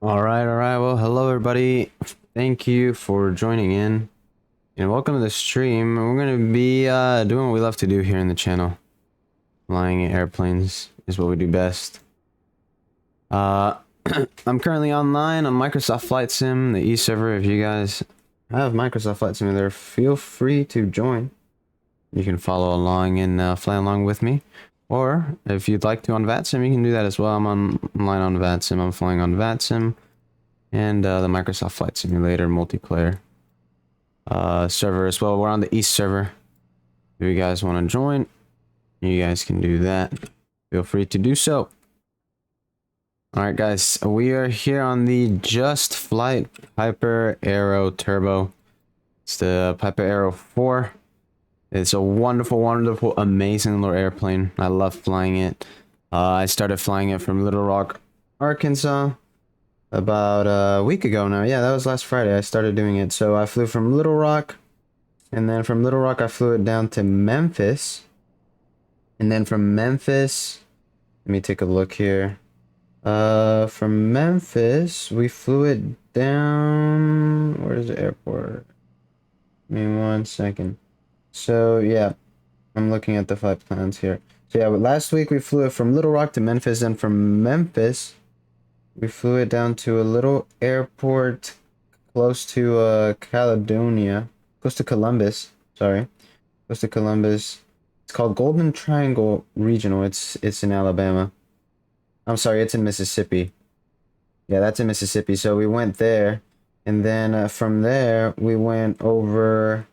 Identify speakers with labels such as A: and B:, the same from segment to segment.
A: All right. Well, hello everybody. Thank you for joining in, and welcome to the stream. We're gonna be doing what we love to do here in the channel. Flying airplanes is what we do best. Uh, I'm currently online on Microsoft Flight Sim, the E server. If you guys have Microsoft Flight Simulator, feel free to join. You can follow along and fly along with me. Or if you'd like to on VATSIM, you can do that as well. I'm online on VATSIM. I'm flying on VATSIM and the Microsoft Flight Simulator multiplayer server as well. We're on the East server. If you guys want to join, you guys can do that. Feel free to do so. Alright guys, we are here on the Just Flight Piper Aero Turbo. It's the Piper Aero 4. It's a wonderful, wonderful, amazing little airplane. I love flying it. I started flying it from Little Rock, Arkansas about a week ago now. Yeah, that was last Friday I started doing it. So I flew from Little Rock, and then from Little Rock I flew it down to Memphis. And then from Memphis, let me take a look here. From Memphis, we flew it down... Where's the airport? Give me 1 second. So, yeah, I'm looking at the flight plans here. So, yeah, last week we flew it from Little Rock to Memphis, and from Memphis, we flew it down to a little airport close to, close to Columbus, sorry. Close to Columbus. It's called Golden Triangle Regional. It's in Alabama. I'm sorry, it's in Mississippi. Yeah, that's in Mississippi. So we went there, and then from there, we went over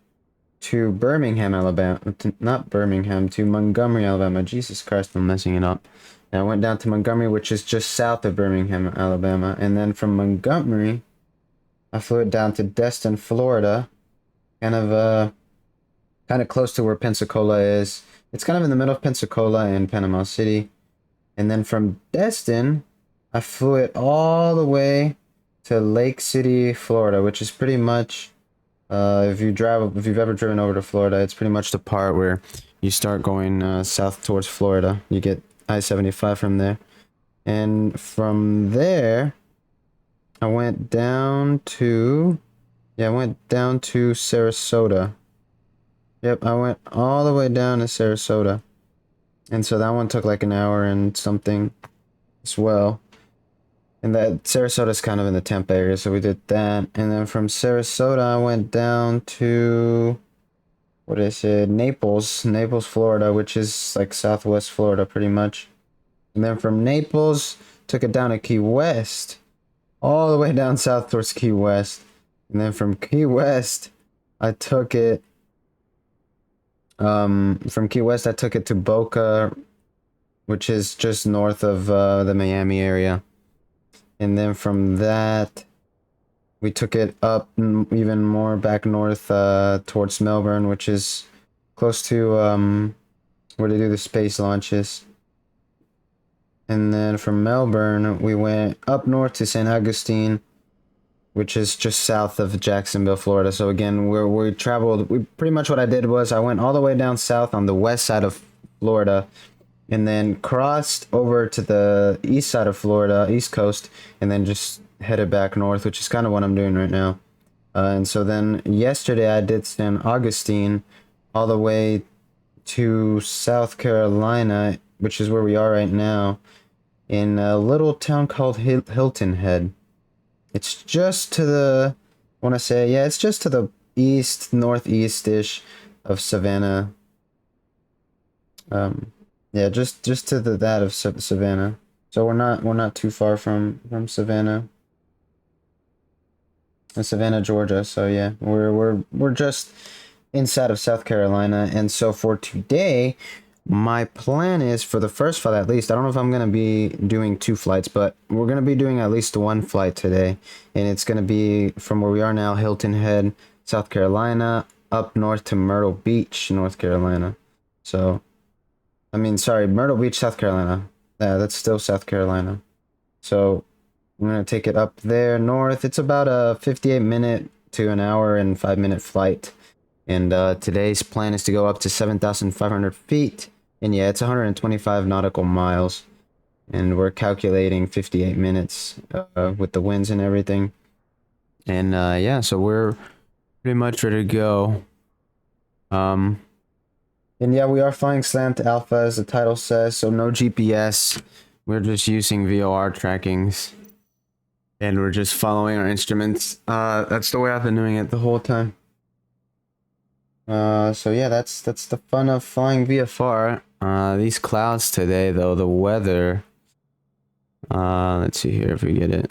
A: to Birmingham, Alabama. Not Birmingham, to Montgomery, Alabama. Jesus Christ, I'm messing it up. And I went down to Montgomery, which is just south of Birmingham, Alabama. And then from Montgomery, I flew it down to Destin, Florida. Kind of close to where Pensacola is. It's kind of in the middle of Pensacola and Panama City. And then from Destin, I flew it all the way to Lake City, Florida, which is pretty much... if you've ever driven over to Florida, it's pretty much the part where you start going south towards Florida. You get I-75 from there. And from there, I went down to... Yeah, I went down to Sarasota. Yep, I went all the way down to Sarasota. And so that one took like an hour and something as well. And that Sarasota's kind of in the Tampa area, so we did that. And then from Sarasota, I went down to, what is it, Naples, Florida, which is like southwest Florida pretty much. And then from Naples, took it down to Key West, all the way down south towards Key West. And then from Key West, I took it, to Boca, which is just north of the Miami area. And then from that, we took it up even more back north towards Melbourne, which is close to where they do the space launches. And then from Melbourne, we went up north to St. Augustine, which is just south of Jacksonville, Florida. So again, we pretty much what I did was I went all the way down south on the west side of Florida, and then crossed over to the east side of Florida, east coast, and then just headed back north, which is kind of what I'm doing right now. And so then yesterday I did St. Augustine all the way to South Carolina, which is where we are right now, in a little town called Hilton Head. It's just to the, it's just to the east, northeast-ish of Savannah. Yeah, just to that of Savannah. So we're not too far from Savannah. Savannah, Georgia. So yeah, we're just inside of South Carolina. And so for today, my plan is, for the first flight at least, I don't know if I'm gonna be doing 2 flights, but we're gonna be doing at least 1 flight today, and it's gonna be from where we are now, Hilton Head, South Carolina, up north to Myrtle Beach, North Carolina. So Myrtle Beach, South Carolina. Yeah, that's still South Carolina. So I'm going to take it up there north. It's about a 58-minute to an hour and 5-minute flight. And today's plan is to go up to 7,500 feet. And yeah, it's 125 nautical miles. and we're calculating 58 minutes with the winds and everything. And yeah, so we're pretty much ready to go. And yeah, we are flying slant alpha as the title says, so no GPS. We're just using VOR trackings. And we're just following our instruments. That's the way I've been doing it the whole time. So yeah, that's the fun of flying VFR. These clouds today, though, the weather. Let's see here if we get it.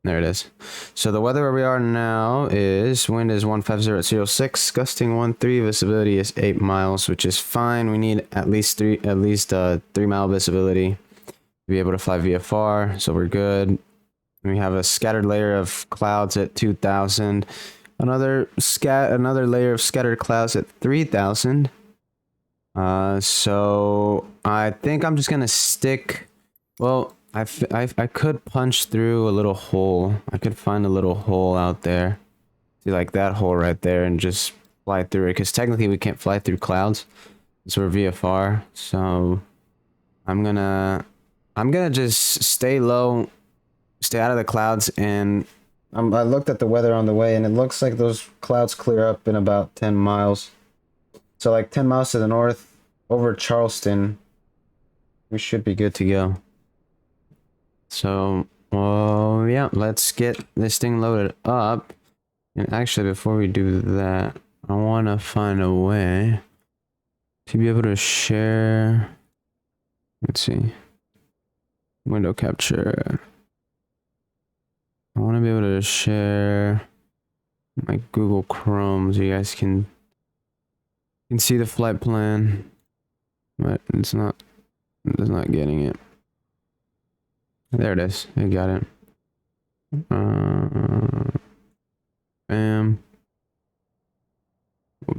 A: There it is. So the weather where we are now is wind is 150 at 06, gusting 13, visibility is 8 miles, which is fine. We need at least 3 mile visibility to be able to fly VFR, so we're good. We have a scattered layer of clouds at 2,000. Another layer of scattered clouds at 3,000. So I think I'm just gonna stick. Well, I could punch through a little hole. I could find a little hole out there. See, like that hole right there, and just fly through it. Because technically we can't fly through clouds. So we're VFR. So I'm gonna just stay low. Stay out of the clouds, and I looked at the weather on the way, and it looks like those clouds clear up in about 10 miles. So like 10 miles to the north, over Charleston, we should be good to go. So, yeah, let's get this thing loaded up. And actually, before we do that, I want to find a way to be able to share. Let's see. Window capture. I want to be able to share my Google Chrome so you guys can see the flight plan, but it's not getting it. There it is. I got it. Bam.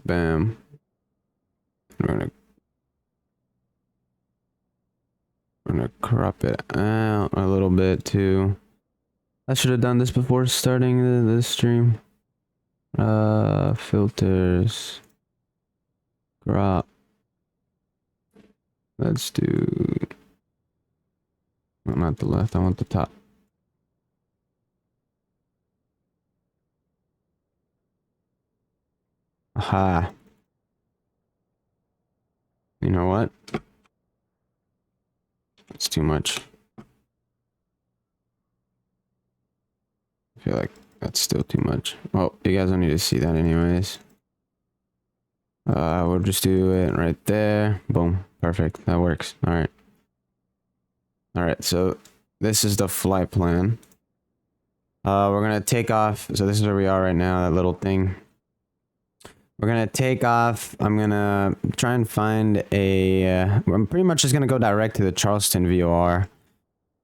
A: Bam. I'm gonna crop it out a little bit too. I should have done this before starting the stream. Filters. Crop. Let's do... No, not the left, I want the top. Aha. You know what? It's too much. I feel like that's still too much. Well, you guys don't need to see that anyways. We'll just do it right there. Boom. Perfect. That works. Alright. Alright, so this is the flight plan. We're gonna take off. So this is where we are right now, that little thing. We're gonna take off. I'm gonna try and find a... I'm pretty much just gonna go direct to the Charleston VOR.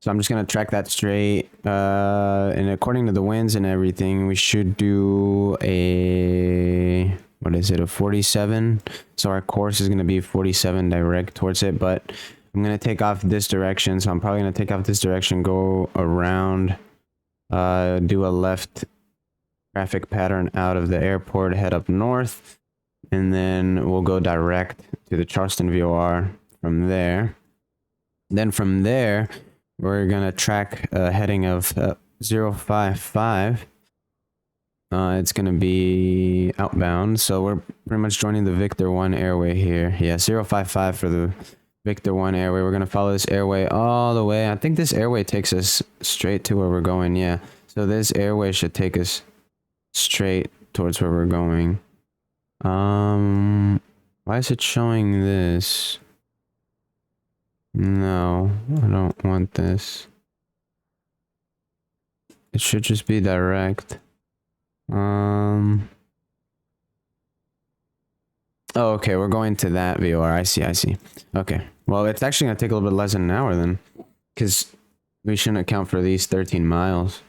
A: So I'm just gonna track that straight, and according to the winds and everything, we should do a, what is it, a 47? So our course is gonna be 47 direct towards it, but I'm gonna take off this direction, so I'm probably gonna take off this direction, go around, do a left traffic pattern out of the airport, head up north, and then we'll go direct to the Charleston VOR from there. Then from there, we're gonna track a heading of 055. It's gonna be outbound, so we're pretty much joining the Victor 1 airway here. Yeah, 055 for the Victor 1 airway. We're gonna follow this airway all the way. I think this airway takes us straight to where we're going, yeah. So this airway should take us straight towards where we're going. Why is it showing this? No, I don't want this. It should just be direct. Oh, okay, we're going to that VOR. I see. Okay. Well, it's actually gonna take a little bit less than an hour then, because we shouldn't account for these 13 miles.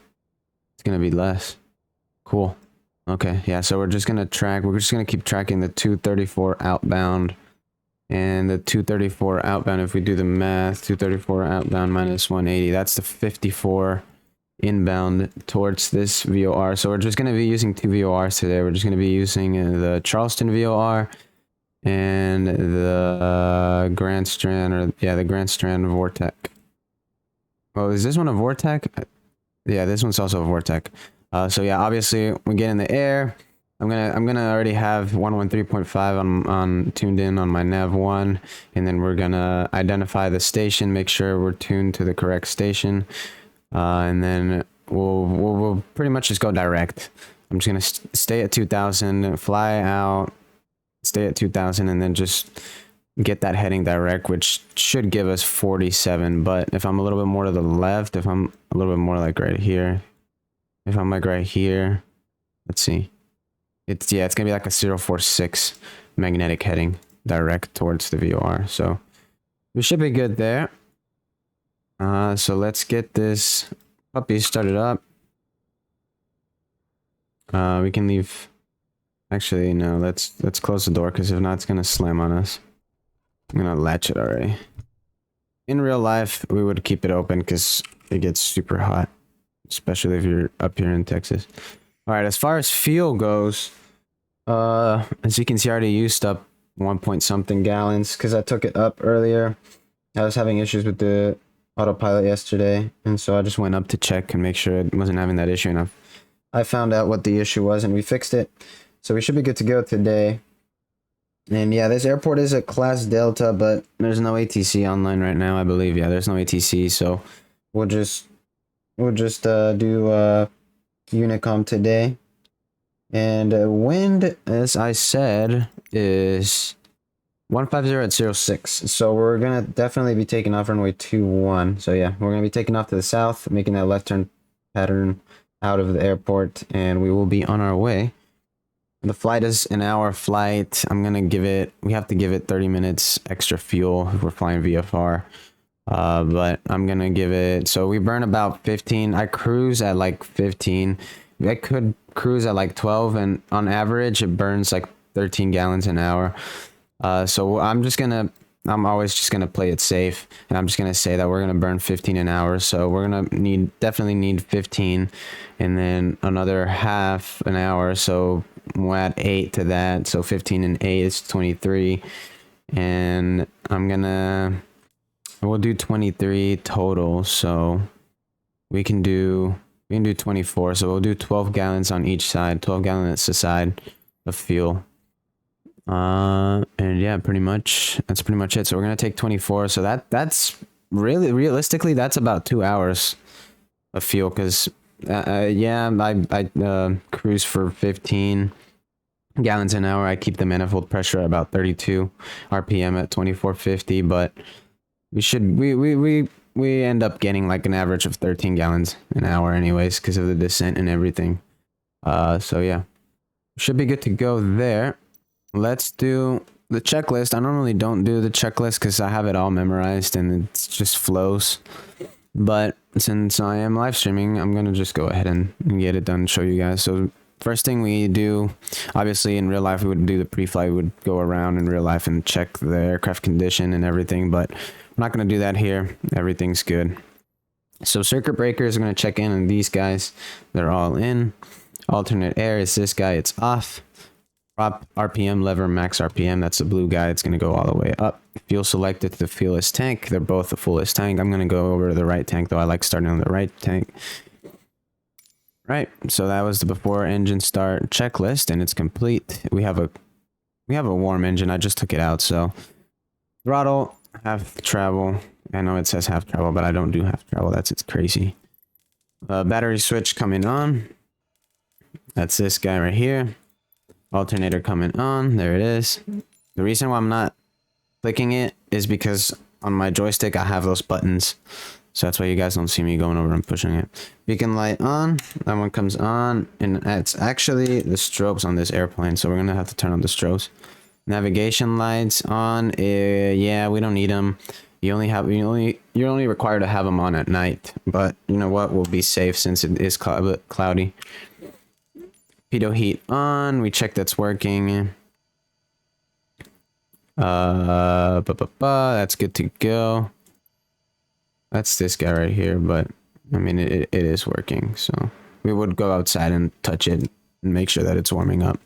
A: It's gonna be less. Cool. Okay, yeah, so we're just gonna keep tracking the 234 outbound and the 234 outbound. If we do the math, 234 outbound minus 180, that's the 54 inbound towards this VOR. So we're just gonna be using 2 VORs today. We're just gonna be using the Charleston VOR and the Grand Strand, or yeah, the Grand Strand Vortex. Oh, is this one a Vortec? Yeah, this one's also a Vortec. So yeah, obviously we get in the air. I'm gonna already have 113.5 on tuned in on my nav 1, and then we're gonna identify the station, make sure we're tuned to the correct station, and then we'll pretty much just go direct. I'm just gonna stay at 2000, fly out, stay at 2000, and then just get that heading direct, which should give us 47. But if I'm a little bit more to the left, if I'm a little bit more like right here, if I'm like right here, let's see. It's gonna be like a 046 magnetic heading direct towards the VOR. So we should be good there. So let's get this puppy started up. We can leave. Actually, no, let's close the door, because if not, it's gonna slam on us. I'm gonna latch it already. In real life, we would keep it open because it gets super hot, especially if you're up here in Texas. All right, as far as fuel goes, as you can see, I already used up 1 point something gallons because I took it up earlier. I was having issues with the autopilot yesterday, and so I just went up to check and make sure it wasn't having that issue, and I found out what the issue was, and we fixed it. So we should be good to go today. And yeah, this airport is a Class Delta, but there's no ATC online right now, I believe. Yeah, there's no ATC, so we'll just do Unicom today. And wind, as I said, is 150 at 06. So we're gonna definitely be taking off runway 21. So yeah, we're gonna be taking off to the south, making that left turn pattern out of the airport, and we will be on our way. The flight is an hour flight. We have to give it 30 minutes extra fuel if we're flying VFR. But I'm gonna give it, so we burn about 15. I cruise at like 15. I could cruise at like 12, and on average it burns like 13 gallons an hour. So I'm always just gonna play it safe, and I'm just gonna say that we're gonna burn 15 an hour. So we're gonna definitely need 15, and then another half an hour. So we'll add 8 to that. So 15 and 8 is 23, and we'll do 23 total. So we can do 24. So we'll do 12 gallons on each side, 12 gallons a side of fuel. And yeah, that's pretty much it. So we're gonna take 24. So that's really realistically that's about 2 hours of fuel, because I cruise for 15 gallons an hour. I keep the manifold pressure at about 32 RPM at 2450, but we end up getting like an average of 13 gallons an hour anyways, because of the descent and everything. So yeah, should be good to go there. Let's do the checklist. I normally don't do the checklist because I have it all memorized and it just flows. But since I am live streaming, I'm going to just go ahead and get it done and show you guys. So first thing we do, obviously in real life, we would do the pre-flight. We would go around in real life and check the aircraft condition and everything. But we're not going to do that here. Everything's good. So circuit breakers are going to check in on these guys. They're all in. Alternate air is this guy. It's off. Prop RPM lever max RPM, that's the blue guy. It's going to go all the way up. Fuel selected to the fuelless tank. They're both the fullest tank. I'm going to go over to the right tank, though. I like starting on the right tank. Right, so that was the before engine start checklist, and it's complete. We have a warm engine. I just took it out. So throttle, half travel. I know it says half travel, but I don't do half travel. It's crazy. Battery switch coming on. That's this guy right here. Alternator coming on. There it is. The reason why I'm not clicking it is because on my joystick I have those buttons, so that's why you guys don't see me going over and pushing it. Beacon light on. That one comes on, and it's actually the strobes on this airplane, so we're gonna have to turn on the strobes. Navigation lights on. Yeah, we don't need them. You're only required to have them on at night, but you know what, we'll be safe since it is cloudy. Pitot heat on. We check that's working. That's good to go. That's this guy right here, but I mean it is working, so we would go outside and touch it and make sure that it's warming up.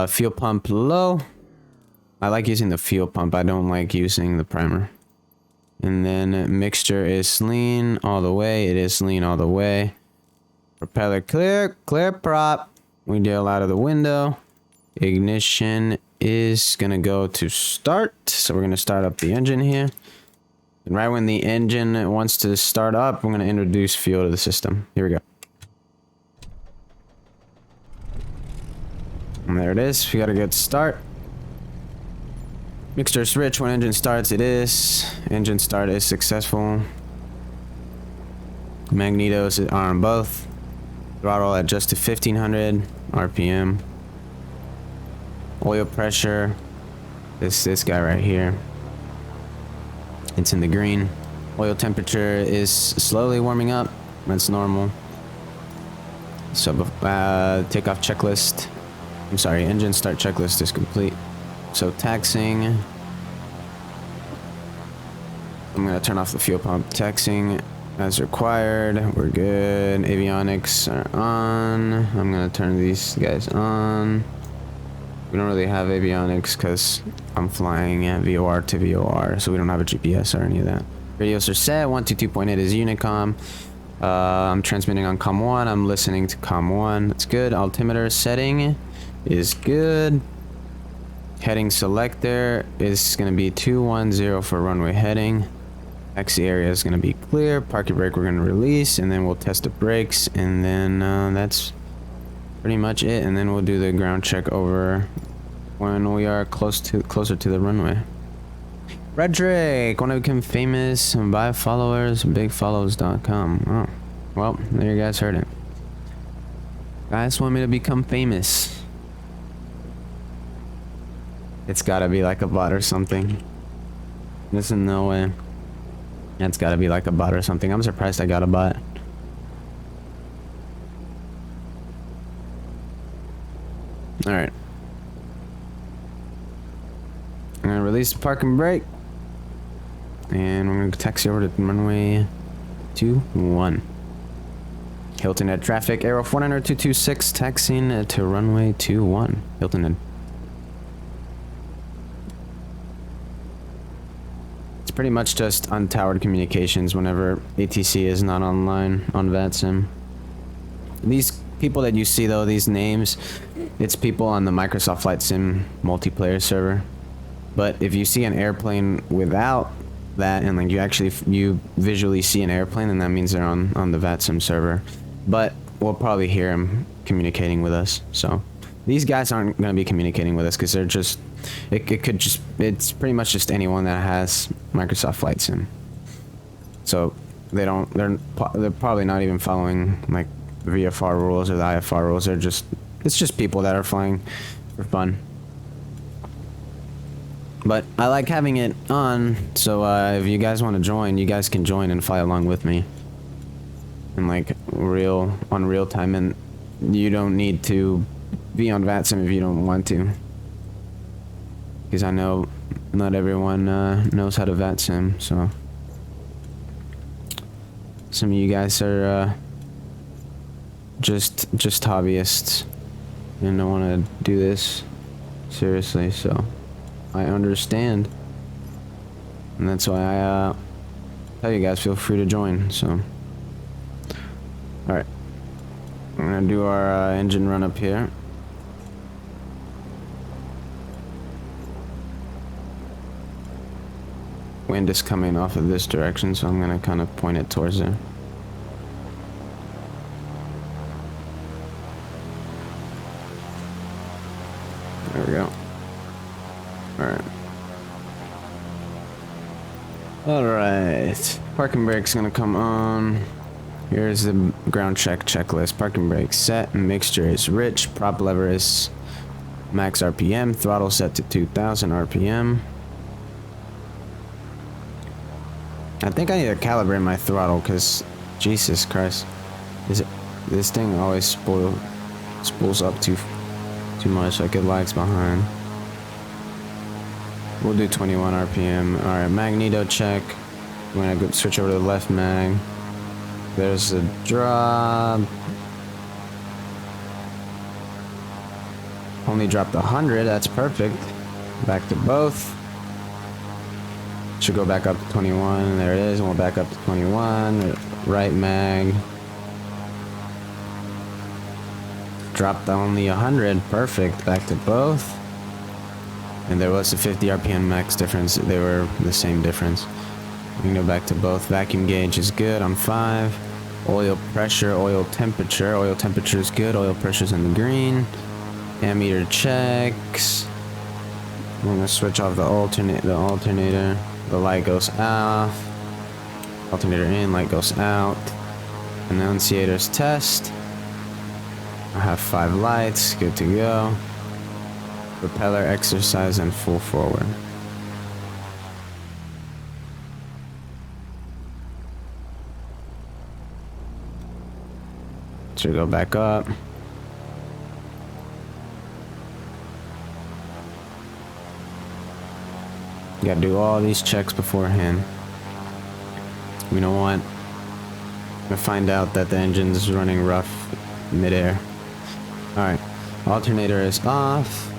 A: Fuel pump low. I like using the fuel pump. I don't like using the primer. And then mixture is lean all the way. It is lean all the way. Propeller clear. Clear prop. Wheel out of the window. Ignition is going to go to start. So we're going to start up the engine here. And right when the engine wants to start up, we're going to introduce fuel to the system. Here we go. And there it is. We got a good start. Mixture is rich when engine starts. It is. Engine start is successful. Magnetos are on both. Throttle adjusted to 1500 RPM. Oil pressure. This guy right here. It's in the green. Oil temperature is slowly warming up. That's normal. So takeoff checklist. I'm sorry, engine start checklist is complete. So taxing. I'm gonna turn off the fuel pump. Taxing as required. We're good. Avionics are on. I'm gonna turn these guys on. We don't really have avionics because I'm flying at VOR to VOR, so we don't have a GPS or any of that. Radios are set. 122.8 is Unicom. I'm transmitting on COM 1. I'm listening to COM 1. That's good. Altimeter setting is good. Heading selector is going to be 210 for runway heading. Taxi area is going to be clear. Parking brake we're going to release, and then we'll test the brakes, and then that's pretty much it. And then we'll do the ground check over when we are closer to the runway. Frederick, want to become famous? Buy followers, bigfollows.com. Oh, well, there you guys heard it. Guys want me to become famous. It's gotta be like a bot or something. There's no way. It's gotta be like a bot or something. I'm surprised I got a bot. Alright. I'm gonna release the parking brake. And we're gonna taxi over to runway 21. Hilton Head traffic, Aero 49226, taxiing to runway 21. Hilton Head. It's pretty much just untowered communications whenever ATC is not online on VATSIM. These people that you see though, these names, it's people on the Microsoft Flight Sim multiplayer server. But if you see an airplane without that, and like you visually see an airplane, then that means they're on the VATSIM server. But we'll probably hear them communicating with us. So these guys aren't going to be communicating with us because they're just, it's pretty much just anyone that has Microsoft Flight Sim. So they're probably not even following like the VFR rules or the IFR rules. It's just people that are flying for fun. But I like having it on, so if you guys want to join, you guys can join and fly along with me. And like real time, and you don't need to be on VATSIM if you don't want to. Because I know not everyone knows how to VATSIM, so some of you guys are just hobbyists and don't want to do this seriously, so I understand. And that's why I tell you guys, feel free to join. So alright, we're gonna do our engine run up here. Wind is coming off of this direction, so I'm gonna kind of point it towards there. There we go. Alright. Alright. Parking brake's gonna come on. Here's the ground check checklist. Parking brake set. Mixture is rich. Prop lever is max RPM. Throttle set to 2000 RPM. I think I need to calibrate my throttle because Jesus Christ. This thing always spools up too much, like it lags behind. We'll do 21 RPM. Alright, magneto check. We're gonna go switch over to the left mag. There's a drop. Only dropped 100, that's perfect. Back to both. Should go back up to 21. There it is. And we'll back up to 21. Right mag. Dropped only 100. Perfect. Back to both. And there was a 50 RPM max difference. They were the same difference. We can go back to both. Vacuum gauge is good on 5. Oil pressure, oil temperature. Oil temperature is good. Oil pressure is in the green. Ammeter checks. I'm gonna switch off the alternator. The light goes off. Alternator in, light goes out. Annunciators test. I have 5 lights, good to go. Propeller exercise and full forward. Should go back up. You gotta do all these checks beforehand. We don't want to find out that the engine's running rough midair. Alright, alternator is off.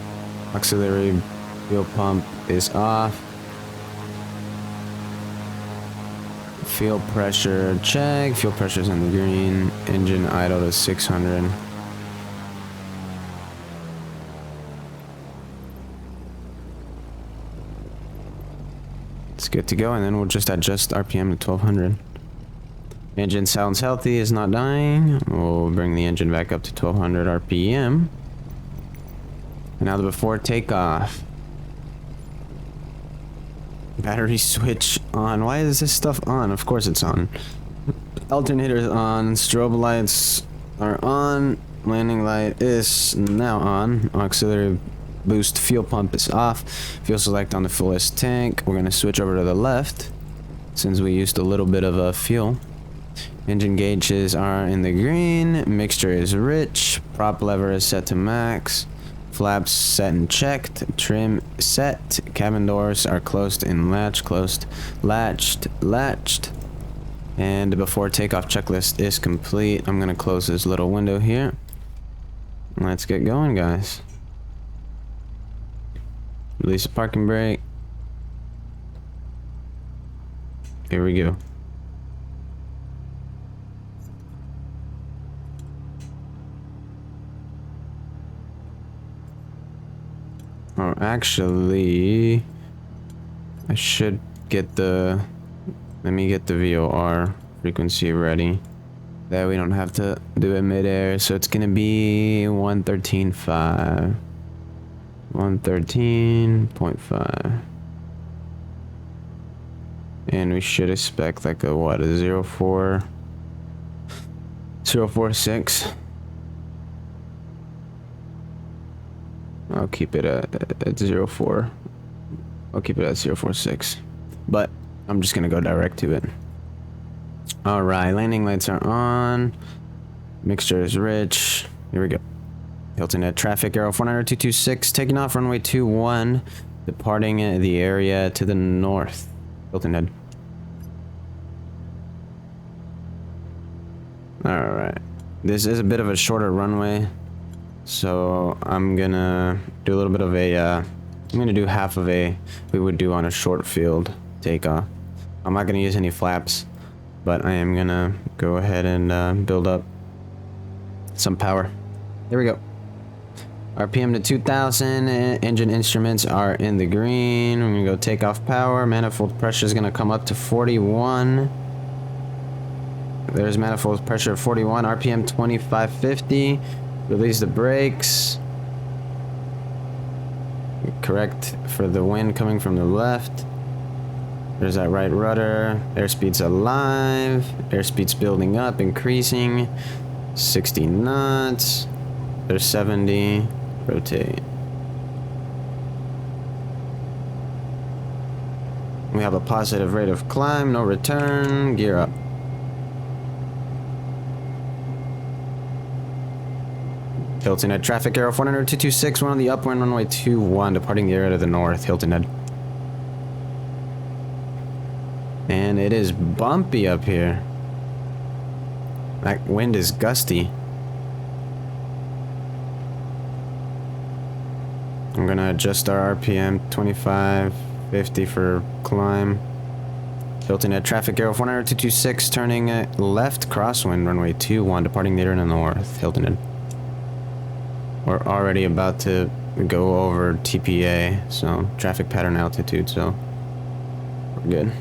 A: Auxiliary fuel pump is off. Fuel pressure check. Fuel pressure's in the green. Engine idle to 600. It's good to go, and then we'll just adjust RPM to 1200. Engine sounds healthy, is not dying. We'll bring the engine back up to 1200 RPM. And now the before takeoff. Battery switch on. Why is this stuff on? Of course it's on. Alternator is on. Strobe lights are on. Landing light is now on. Auxiliary boost fuel pump is off. Fuel select on the fullest tank. We're gonna switch over to the left since we used a little bit of fuel. Engine gauges are in the green. Mixture is rich. Prop lever is set to max. Flaps set and checked. Trim set. Cabin doors are closed and latched. Closed, latched. And the before takeoff checklist is complete. I'm gonna close this little window here. Let's get going, guys. Release the parking brake. Here we go. Oh, actually, I should get the... Let me get the VOR frequency ready. That we don't have to do it midair. So it's gonna be 113.5. 113.5. And we should expect like a what, a 046. I'll keep it at 04. I'll keep it at 046. But I'm just gonna go direct to it. Alright, landing lights are on. Mixture is rich. Here we go. Hilton Head traffic arrow 49226, taking off runway 21, departing the area to the north. Hilton Head. Alright. This is a bit of a shorter runway, so I'm gonna do a little bit of a, I'm gonna do half of a, we would do on a short field takeoff. I'm not gonna use any flaps, but I am gonna go ahead and build up some power. Here we go. RPM to 2000, engine instruments are in the green. We're gonna go take off power. Manifold pressure is gonna come up to 41. There's manifold pressure of 41, RPM 2550. Release the brakes. Correct for the wind coming from the left. There's that right rudder. Airspeed's alive. Airspeed's building up, increasing. 60 knots. There's 70. Rotate. We have a positive rate of climb, no return. Gear up. Hilton Head traffic arrow 49226, one on the upwind runway 21, departing the area to the north. Hilton Head. And it is bumpy up here. That wind is gusty. I'm gonna adjust our RPM 2550 for climb. Hilton Head, traffic arrow 40226, turning left, crosswind, runway 21, departing later in the north, Hilton Head. We're already about to go over TPA, so traffic pattern altitude, so we're good.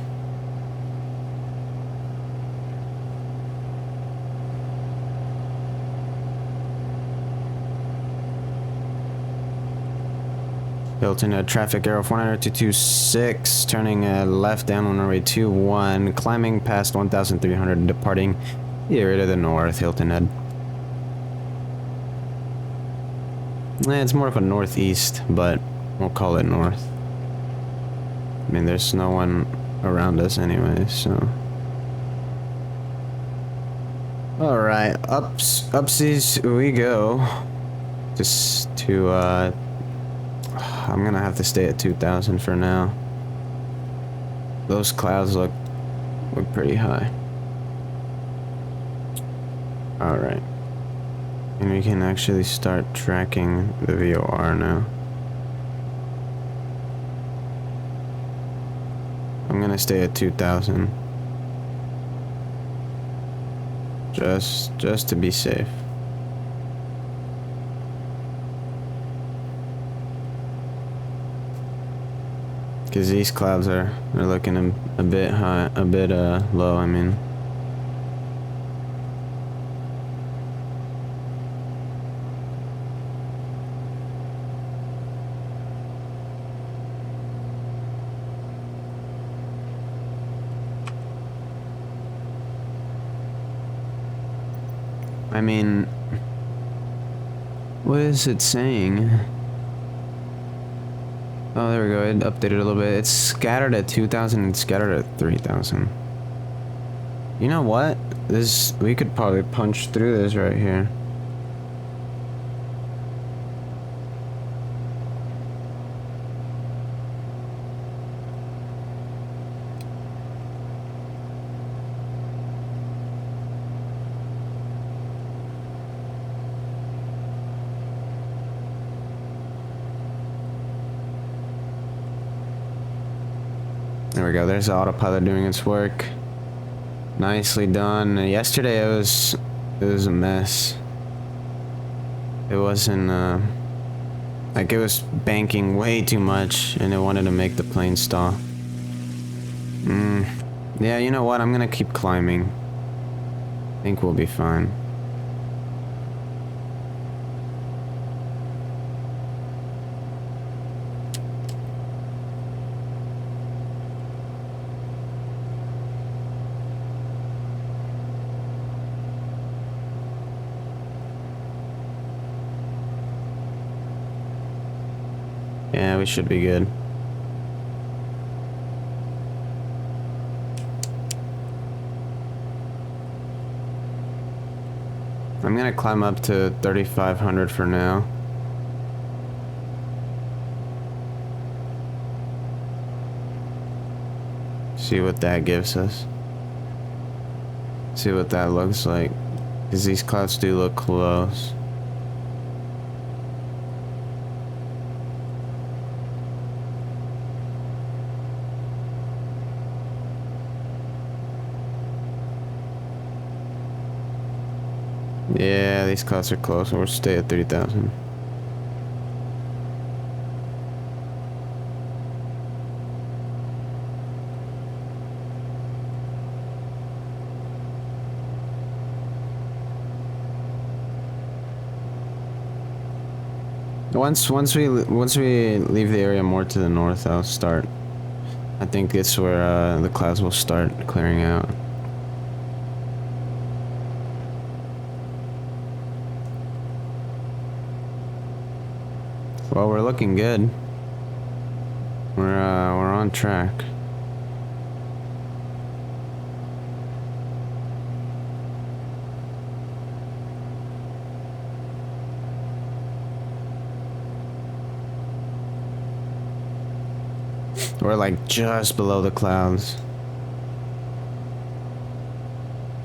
A: Hilton Head, traffic arrow 40226, turning left down on runway 21, climbing past 1,300, departing the area to the north, Hilton Head. It's more of a northeast, but we'll call it north. I mean, there's no one around us anyway, so. Alright, upsies we go. Just to, I'm gonna have to stay at 2,000 for now. Those clouds look pretty high. Alright. And we can actually start tracking the VOR now. I'm gonna stay at 2,000. Just to be safe. Cause these clouds are looking a bit high, a bit low, I mean. I mean, what is it saying? Oh, there we go. It updated a little bit. It's scattered at 2,000 and scattered at 3,000. You know what? We could probably punch through this right here. There we go. There's the autopilot doing its work. Nicely done. Yesterday it was a mess. It wasn't like it was banking way too much and it wanted to make the plane stall. Yeah, you know what? I'm gonna keep climbing. I think we'll be fine. Yeah, we should be good. I'm gonna climb up to 3,500 for now. See what that gives us. See what that looks like. Because these clouds do look close. Yeah, these clouds are close. We'll stay at 3,000. Once we leave the area more to the north, I'll start. I think it's where the clouds will start clearing out. Well, we're looking good. We're on track. We're like just below the clouds.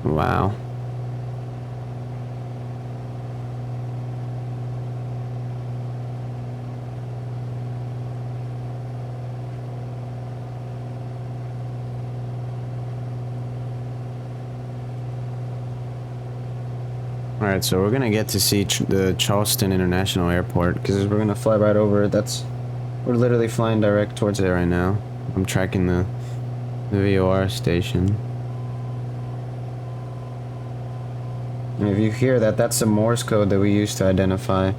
A: Wow. Alright, so we're gonna get to see the Charleston International Airport, because we're gonna fly right over it. We're literally flying direct towards it right now. I'm tracking the VOR station. And if you hear that, that's the Morse code that we use to identify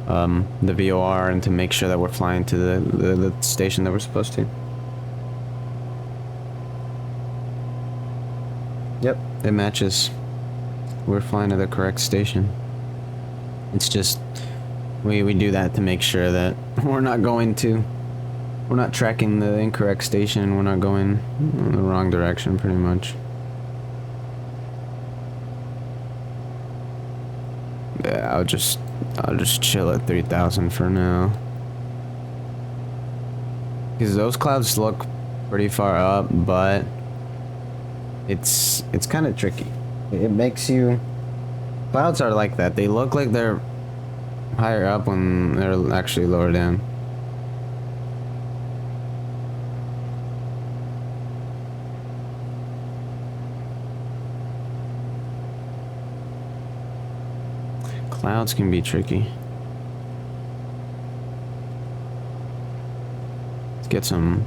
A: the VOR and to make sure that we're flying to the station that we're supposed to. Yep, it matches. We're flying to the correct station. It's just we do that to make sure that we're not tracking the incorrect station. We're not going in the wrong direction, pretty much. Yeah, I'll just chill at 3,000 for now, because those clouds look pretty far up, but it's kind of tricky. It makes you... Clouds are like that. They look like they're higher up when they're actually lower down. Clouds can be tricky. Let's get some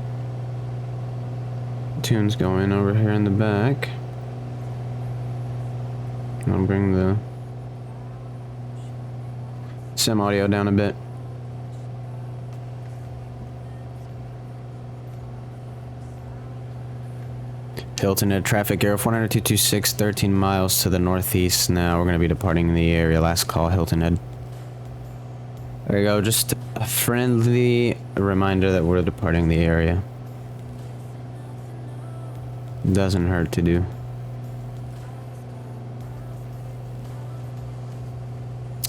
A: tunes going over here in the back. I'll bring the sim audio down a bit. Hilton Head traffic, Air 40226, 13 miles to the northeast. Now we're going to be departing the area. Last call, Hilton Head. There you go, just a friendly reminder that we're departing the area. Doesn't hurt to do.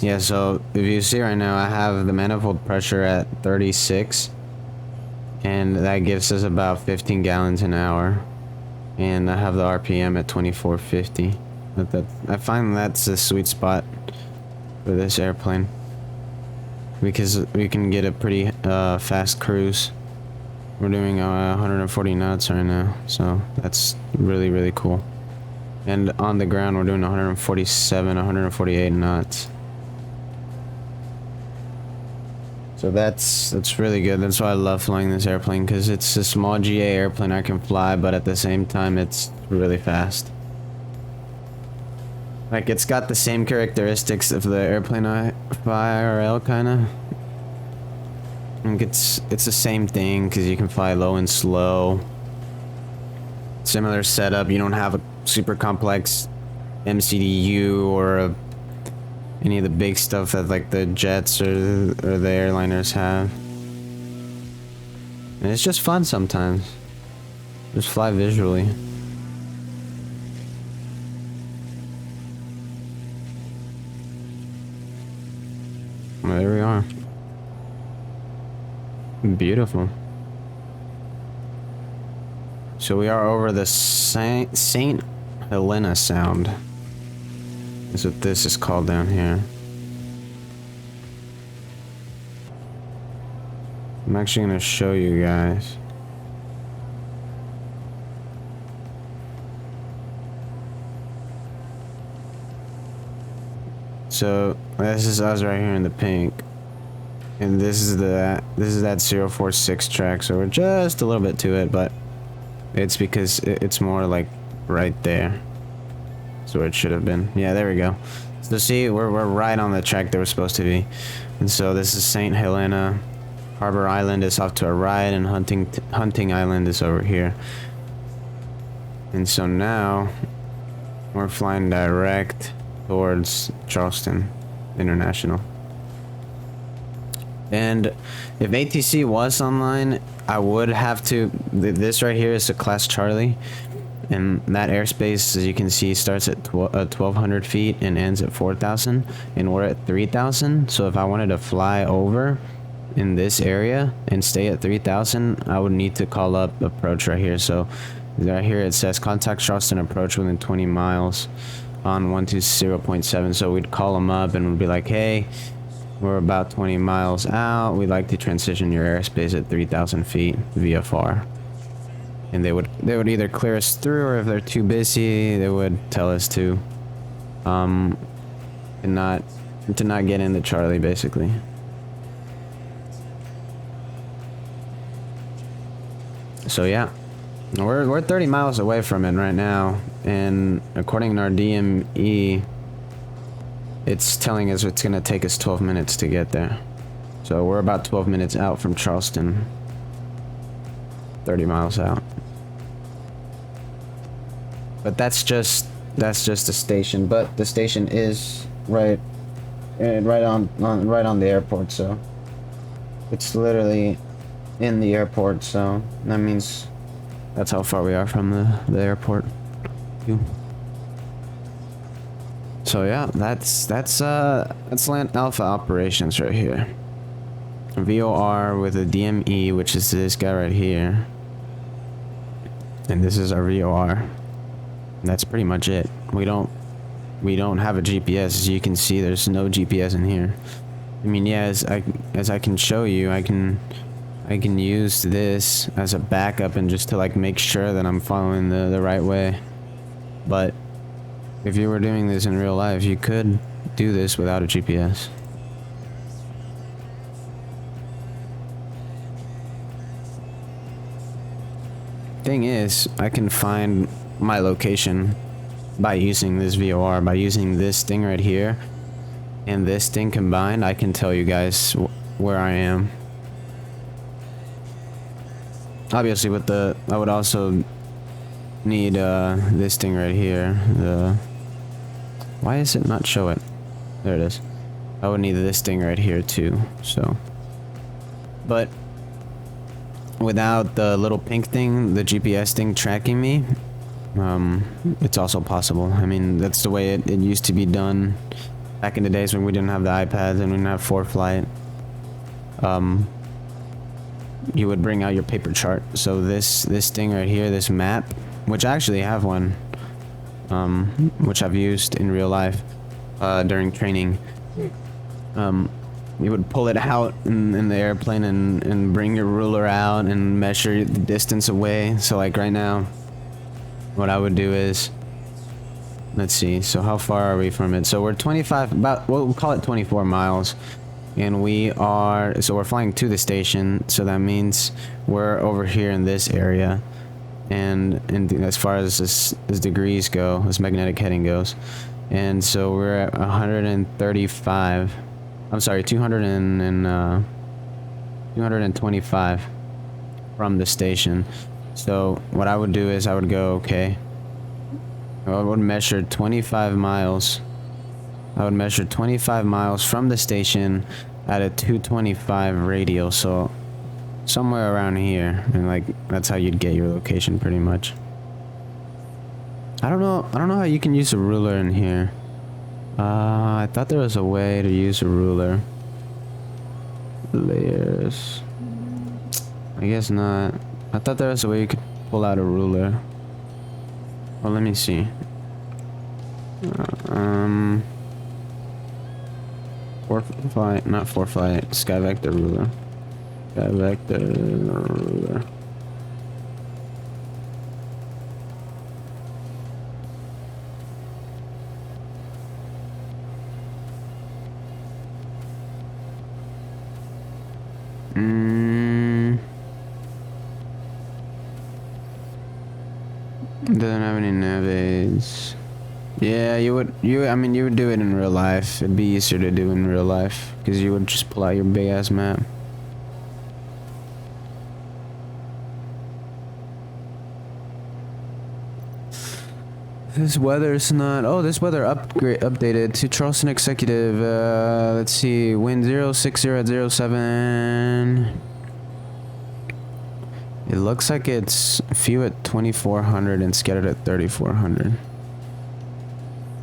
A: Yeah, so if you see right now, I have the manifold pressure at 36, and that gives us about 15 gallons an hour, and I have the RPM at 2450. I find that's the sweet spot for this airplane, because we can get a pretty fast cruise. We're doing 140 knots right now, so that's really, really cool. And on the ground, we're doing 147, 148 knots. So that's really good. That's why I love flying this airplane, because it's a small GA airplane I can fly, but at the same time it's really fast. Like, it's got the same characteristics of the airplane I fly IRL, kinda. Like, it's the same thing, because you can fly low and slow. Similar setup. You don't have a super complex MCDU or any of the big stuff that like the jets or the airliners have. And it's just fun sometimes. Just fly visually. Well, there we are. Beautiful. So we are over the Saint Helena Sound. That's what this is called down here. I'm actually going to show you guys. So this is us right here in the pink, and this is that 046 track. So we're just a little bit to it, but it's because it's more like right there. That's where it should have been. Yeah, there we go. So see, we're right on the track that we're supposed to be. And so this is St. Helena. Harbor Island is off to our right, and Hunting Island is over here. And so now we're flying direct towards Charleston International. And if ATC was online, I would have to... This right here is a Class Charlie. And that airspace, as you can see, starts at 1,200 feet and ends at 4,000. And we're at 3,000. So if I wanted to fly over in this area and stay at 3,000, I would need to call up approach right here. So right here it says contact Charleston approach within 20 miles on 120.7. So we'd call them up and we'd be like, hey, we're about 20 miles out. We'd like to transition your airspace at 3,000 feet VFR. And they would either clear us through, or if they're too busy, they would tell us to. and not to not get into Charlie, basically. So yeah, we're 30 miles away from it right now, and according to our DME, it's telling us it's gonna take us 12 minutes to get there. So we're about 12 minutes out from Charleston, 30 miles out. But that's just the station. But the station is right on the airport, so it's literally in the airport. So that means that's how far we are from the airport. So yeah, that's Land Alpha operations right here. VOR with a DME, which is this guy right here, and this is our VOR. That's pretty much it. We don't have a GPS. As you can see, there's no GPS in here. I mean, yeah, as I can show you, I can use this as a backup and just to like make sure that I'm following the right way. But if you were doing this in real life, you could do this without a GPS. Thing is, I can find my location by using this VOR, by using this thing right here and this thing combined. I can tell you guys where I am. Obviously I would also need this thing right here. Why does it not show it? There it is. I would need this thing right here too, so. But without the little pink thing, the GPS thing tracking me, it's also possible. I mean, that's the way it used to be done back in the days when we didn't have the iPads and we didn't have ForeFlight. You would bring out your paper chart. So this thing right here, this map, which I actually have one, which I've used in real life during training. You would pull it out in the airplane and bring your ruler out and measure the distance away. So like right now, what I would do is, let's see, so how far are we from it? So we're 25, we'll call it 24 miles. And we're flying to the station, so that means we're over here in this area. And as far as degrees go, as magnetic heading goes. And so we're at 135. I'm sorry, 225 from the station. So what I would do is I would go, okay, I would measure 25 miles. I would measure 25 miles from the station at a 225 radial, so somewhere around here, and like that's how you'd get your location pretty much. I don't know how you can use a ruler in here. I thought there was a way to use a ruler. Layers. I guess not. I thought there was a way you could pull out a ruler. Well, let me see. ForeFlight, not ForeFlight, Sky Vector ruler. Sky Vector ruler. Doesn't have any navies. Yeah, I mean, you would do it in real life. It'd be easier to do in real life, because you would just pull out your big ass map. This weather's not, oh, this weather updated to Charleston Executive, let's see, wind 060 at 07. It looks like it's few at 2400 and scattered at 3400.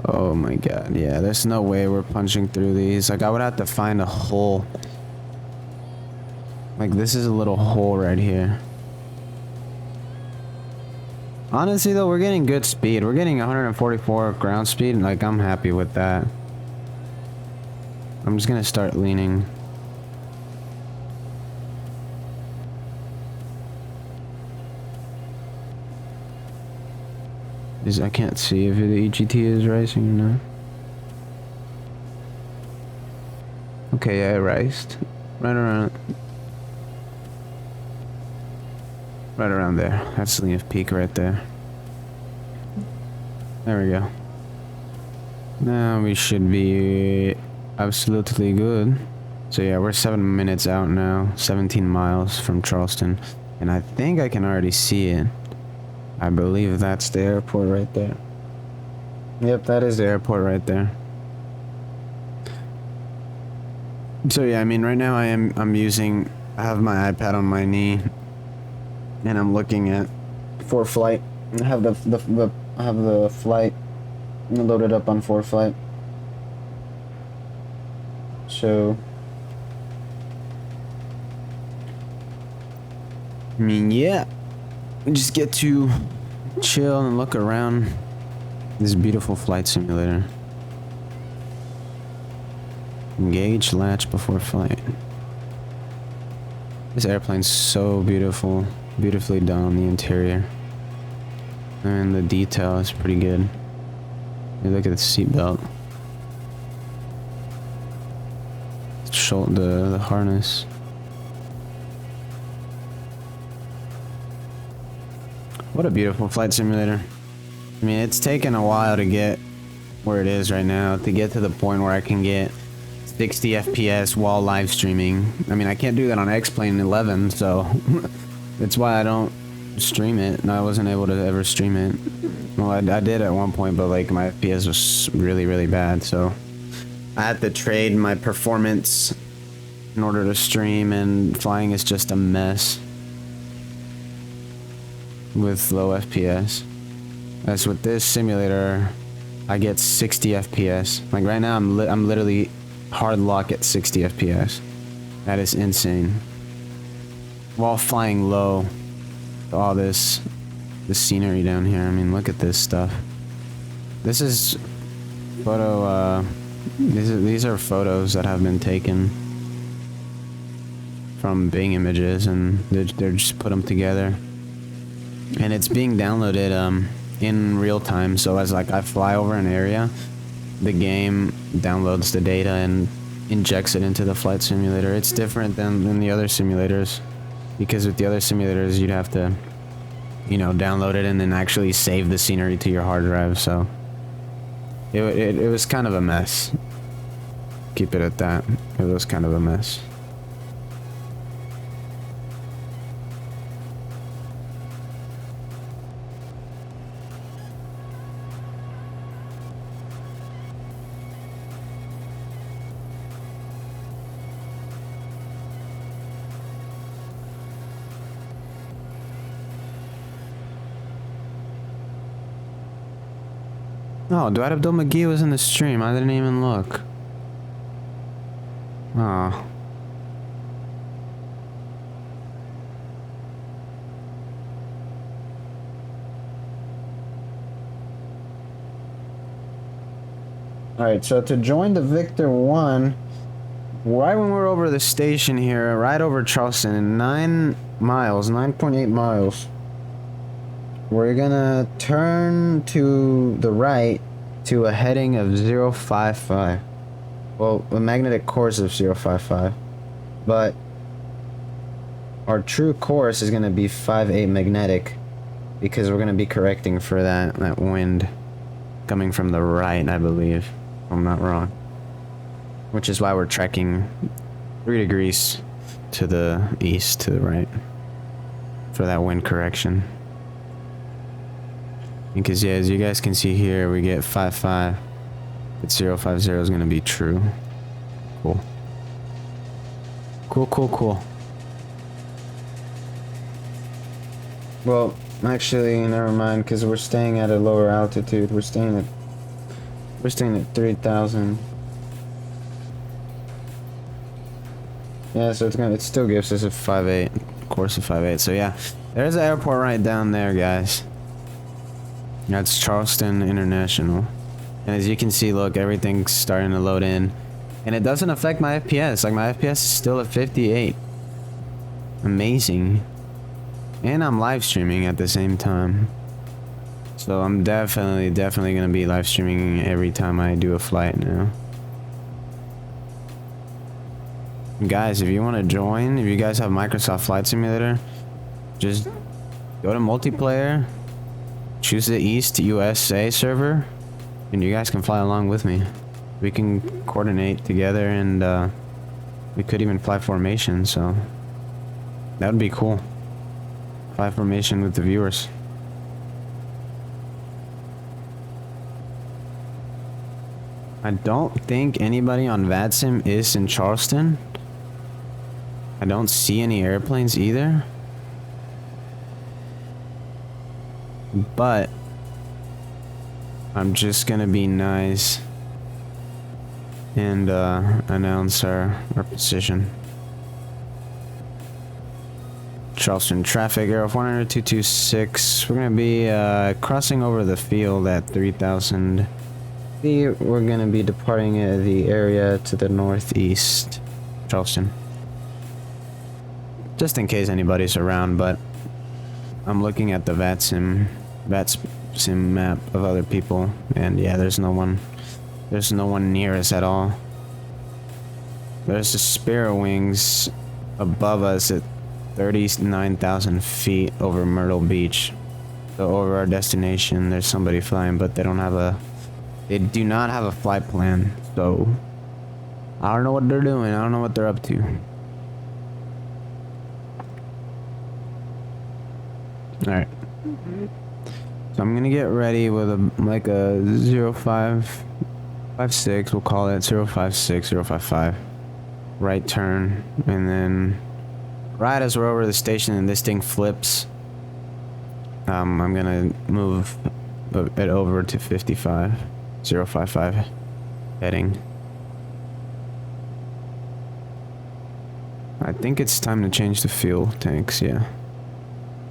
A: Oh my god, yeah, there's no way we're punching through these. Like, I would have to find a hole. Like, this is a little hole right here. Honestly though, we're getting good speed. We're getting 144 ground speed, and like, I'm happy with that. I'm just gonna start leaning. I can't see if the EGT is rising or not. Okay, yeah, it raised. Right around there. That's the peak right there. There we go. Now we should be absolutely good. So yeah, we're 7 minutes out now, 17 miles from Charleston, and I think I can already see it. I believe that's the airport right there. Yep, that is the airport right there. So yeah, I mean, right now I have my iPad on my knee, and I'm looking at ForeFlight. I have the flight loaded up on ForeFlight. So, I mean, yeah, we just get to chill and look around this beautiful flight simulator. Engage latch before flight. This airplane's so beautiful, beautifully done on the interior. And the detail is pretty good. You look at the seatbelt. The harness. What a beautiful flight simulator. I mean, it's taken a while to get where it is right now, to get to the point where I can get 60 FPS while live streaming. I mean, I can't do that on X-Plane 11, so that's why I don't stream it, and I wasn't able to ever stream it. Well, I did at one point, but like my FPS was really, really bad, so I had to trade my performance in order to stream, and flying is just a mess with low FPS. As with this simulator, I get 60 FPS. Like right now, I'm literally hard lock at 60 FPS. That is insane. While flying low, all this scenery down here. I mean, look at this stuff. This is photo. These are photos that have been taken from Bing Images, and they're just put them together, and it's being downloaded in real time. So as like I fly over an area, the game downloads the data and injects it into the flight simulator. It's different than the other simulators, because with the other simulators you'd have to, you know, download it and then actually save the scenery to your hard drive. So it was kind of a mess. Keep it at that. It was kind of a mess. Oh, Dwight Abdul McGee was in the stream. I didn't even look. Oh. Alright, so to join the Victor 1, right when we're over the station here, right over Charleston, in 9 miles, 9.8 miles, we're gonna turn to the right to a heading of 055. Well, a magnetic course of 055. But our true course is gonna be 58 magnetic, because we're gonna be correcting for that wind coming from the right, I believe. If I'm not wrong. Which is why we're trekking 3 degrees to the east, to the right, for that wind correction. Because yeah, as you guys can see here, we get 55. But 050 is going to be true. Cool. Cool. Well, actually, never mind, because we're staying at a lower altitude. We're staying at 3,000. Yeah, so it still gives us a 58, course of 58. So yeah, there's the airport right down there, guys. That's Charleston International. And as you can see, look, everything's starting to load in. And it doesn't affect my FPS. Like, my FPS is still at 58. Amazing. And I'm live streaming at the same time. So I'm definitely going to be live streaming every time I do a flight now. Guys, if you want to join, if you guys have Microsoft Flight Simulator, just go to multiplayer, choose the East USA server, and you guys can fly along with me. We can coordinate together, and we could even fly formation, so that would be cool. Fly formation with the viewers. I don't think anybody on VATSIM is in Charleston. I don't see any airplanes either. But I'm just gonna be nice and announce our position. Charleston traffic, Aero 400-226. We're gonna be crossing over the field at 3,000 feet. We're gonna be departing the area to the northeast, Charleston. Just in case anybody's around, but I'm looking at the VATSIM map of other people, and yeah, there's no one near us at all. There's the Sparrow Wings above us at 39,000 feet over Myrtle Beach. So over our destination, there's somebody flying, but they do not have a flight plan. So I don't know what they're doing. I don't know what they're up to. All right. So I'm gonna get ready with a 0556. We'll call it 056, 055. Right turn, and then right as we're over the station and this thing flips, I'm gonna move it over to 55, 055 heading. I think it's time to change the fuel tanks. Yeah,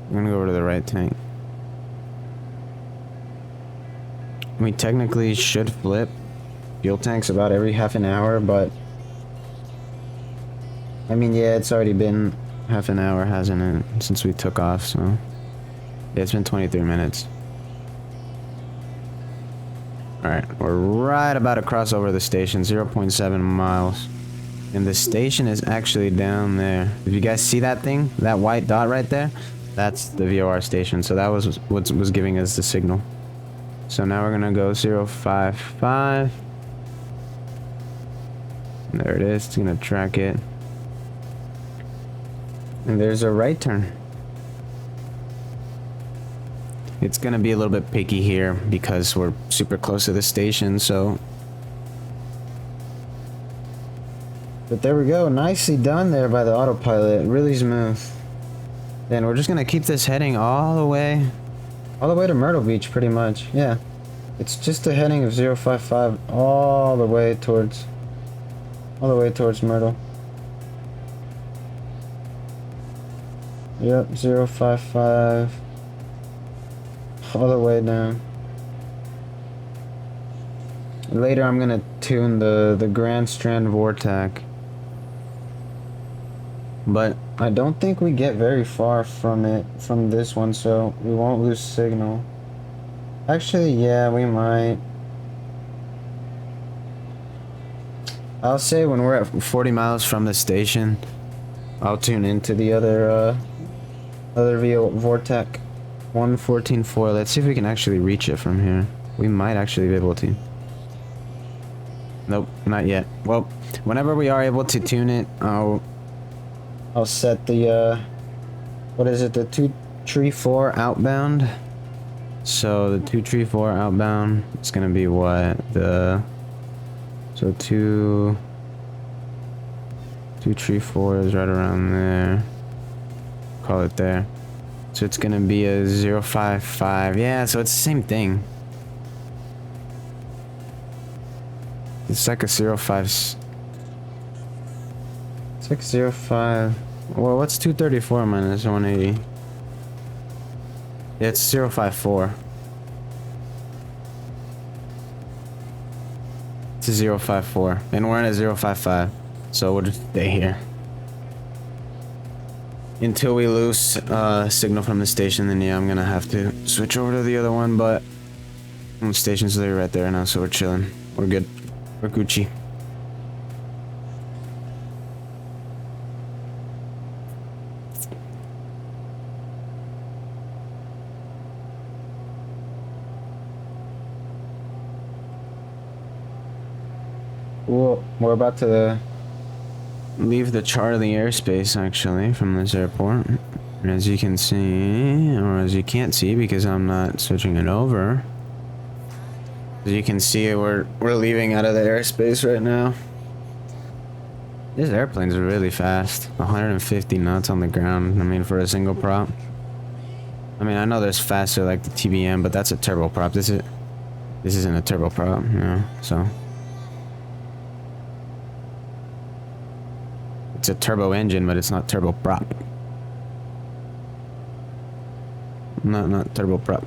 A: I'm gonna go over to the right tank. We technically should flip fuel tanks about every half an hour, but I mean, yeah, it's already been half an hour, hasn't it, since we took off, so yeah, it's been 23 minutes. Alright, we're right about to cross over the station, 0.7 miles. And the station is actually down there. If you guys see that thing, that white dot right there, that's the VOR station, so that was what was giving us the signal. So now we're gonna go 055. There it is, it's gonna track it. And there's a right turn. It's gonna be a little bit picky here because we're super close to the station, so. But there we go, nicely done there by the autopilot, really smooth. Then we're just gonna keep this heading all the way to Myrtle Beach, pretty much. Yeah, it's just a heading of 055 all the way towards Myrtle. Yep, 055 all the way down. Later I'm gonna tune the Grand Strand Vortac, but I don't think we get very far from this one, so we won't lose signal. Actually, yeah, we might. I'll say when we're at 40 miles from the station, I'll tune into the other Vortac 114.4. Let's see if we can actually reach it from here. We might actually be able to. Nope, not yet. Well, whenever we are able to tune it, I'll set the what is it, the 234 outbound. So the 234 outbound, it's gonna be what, so 234 is right around there. Call it there. So it's gonna be a 055. Yeah, so it's the same thing. It's like a 05. It's like 05. Well, what's 234 minus 180? Yeah, it's 054. It's a 054. And we're in a 055. So we'll just stay here until we lose signal from the station. Then yeah, I'm gonna have to switch over to the other one, but the station's literally right there now, so we're chilling. We're good. We're Gucci. Well, we're about to leave the Charlie airspace actually from this airport. And as you can see, or as you can't see because I'm not switching it over. As you can see, we're leaving out of the airspace right now. These airplanes are really fast. 150 knots on the ground. I mean, for a single prop. I mean, I know there's faster like the TBM, but that's a turboprop. This isn't a turboprop, you know, so. It's a turbo engine, but it's not turboprop. Not turboprop.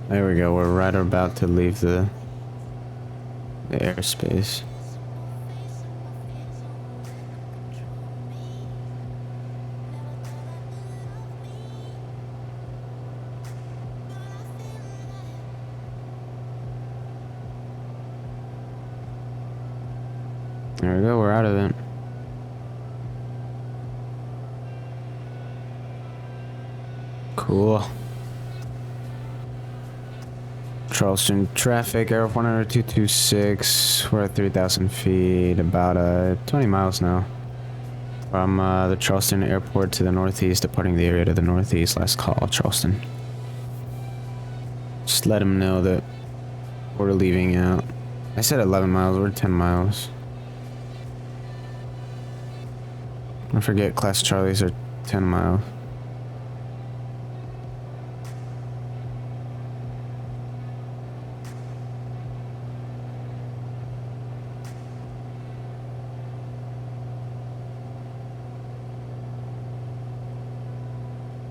A: There we go, we're right about to leave the airspace. There we go, we're out of it. Cool. Charleston traffic, Air 10226. We're at 3,000 feet, about 20 miles now. From the Charleston airport to the northeast, departing the area to the northeast. Last call, Charleston. Just let them know that we're leaving out. I said 11 miles, we're 10 miles. I forget, Class Charlies are 10 miles.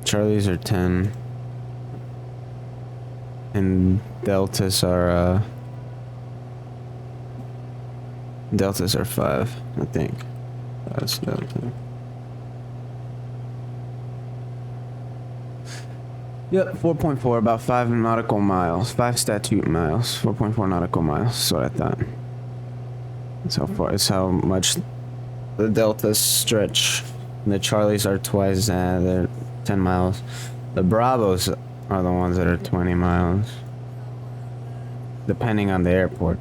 A: Charlies are 10. And Deltas are 5, I think. That's Delta. Yep, 4.4, about 5 nautical miles. 5 statute miles. 4.4 nautical miles, that's what I thought. That's how far, it's how much the Deltas stretch. And the Charlies are twice, they're 10 miles. The Bravos are the ones that are 20 miles. Depending on the airport.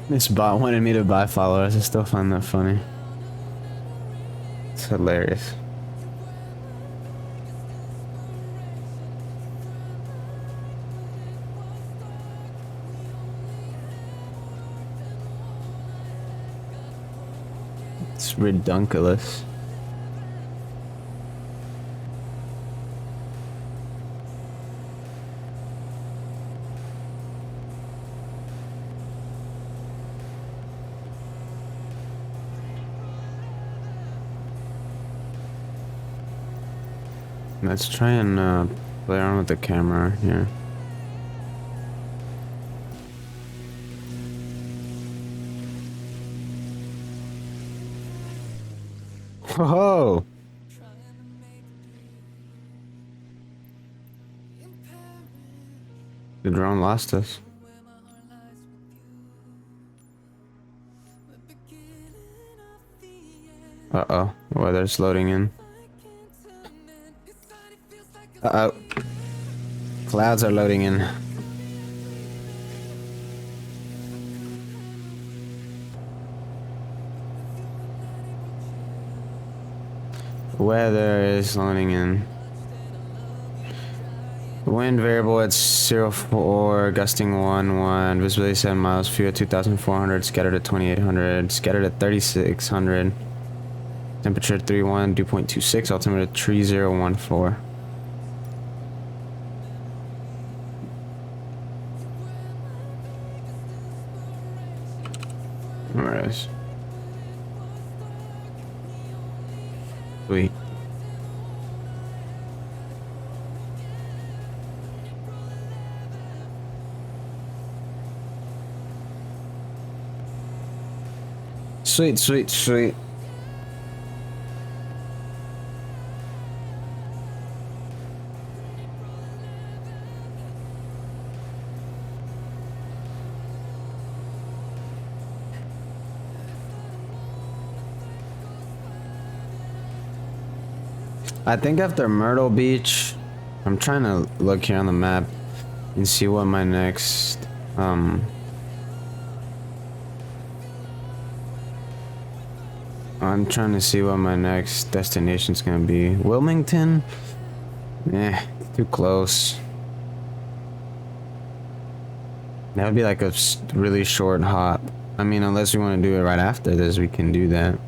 A: This bot wanted me to buy followers. I still find that funny. It's hilarious. It's redunculous. Let's try and play around with the camera here. Whoa! The drone lost us. Uh-oh. Weather's loading in. Uh-oh. Clouds are loading in. Weather is loading in. Wind variable at 04, gusting 1, visibility 7 miles, fuel 2,400, scattered at 2,800, scattered at 3,600, temperature 31, dew point 26, altimeter 3014. Alright. Sweet. Sweet, sweet, sweet. I think after Myrtle Beach, I'm trying to look here on the map and see what my next, I'm trying to see what my next destination's gonna be. Wilmington? Eh, too close. That would be like a really short hop. I mean, unless we want to do it right after this, we can do that.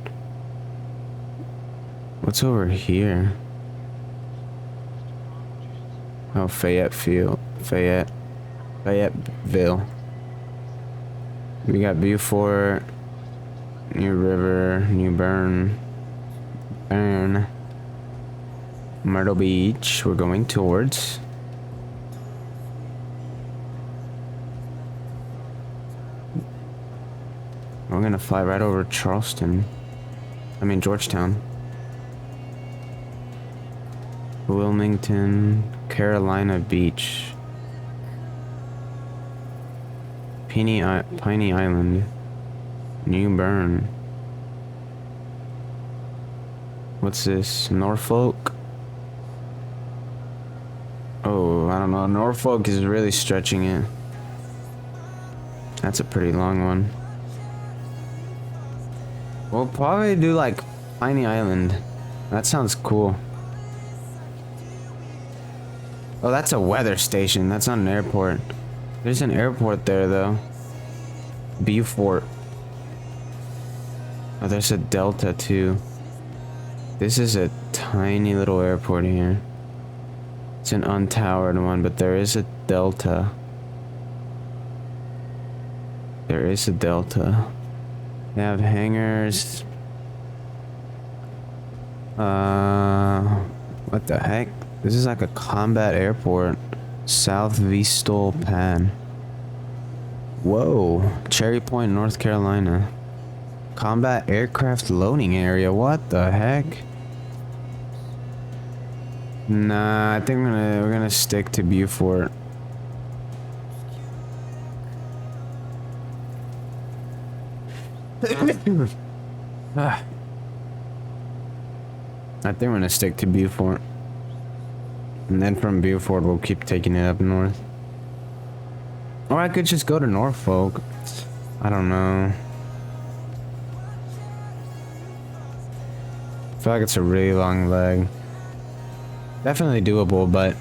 A: What's over here? Oh, Fayetteville. We got Beaufort, New River, New Bern, Myrtle Beach. We're going towards. We're gonna fly right over Charleston. I mean Georgetown. Wilmington, Carolina Beach. Piney Island. New Bern. What's this? Norfolk? Oh, I don't know. Norfolk is really stretching it. That's a pretty long one. We'll probably do like Piney Island. That sounds cool. Oh, that's a weather station. That's not an airport. There's an airport there, though. Beaufort. Oh, there's a Delta, too. This is a tiny little airport here. It's an untowered one, but there is a Delta. There is a Delta. They have hangars. What the heck? This is like a combat airport. South Vestal Pad. Whoa. Cherry Point, North Carolina. Combat aircraft loading area. What the heck? Nah, I think we're gonna stick to Beaufort. I think we're gonna stick to Beaufort. And then from Beaufort, we'll keep taking it up north. Or I could just go to Norfolk. I don't know. I feel like it's a really long leg. Definitely doable, but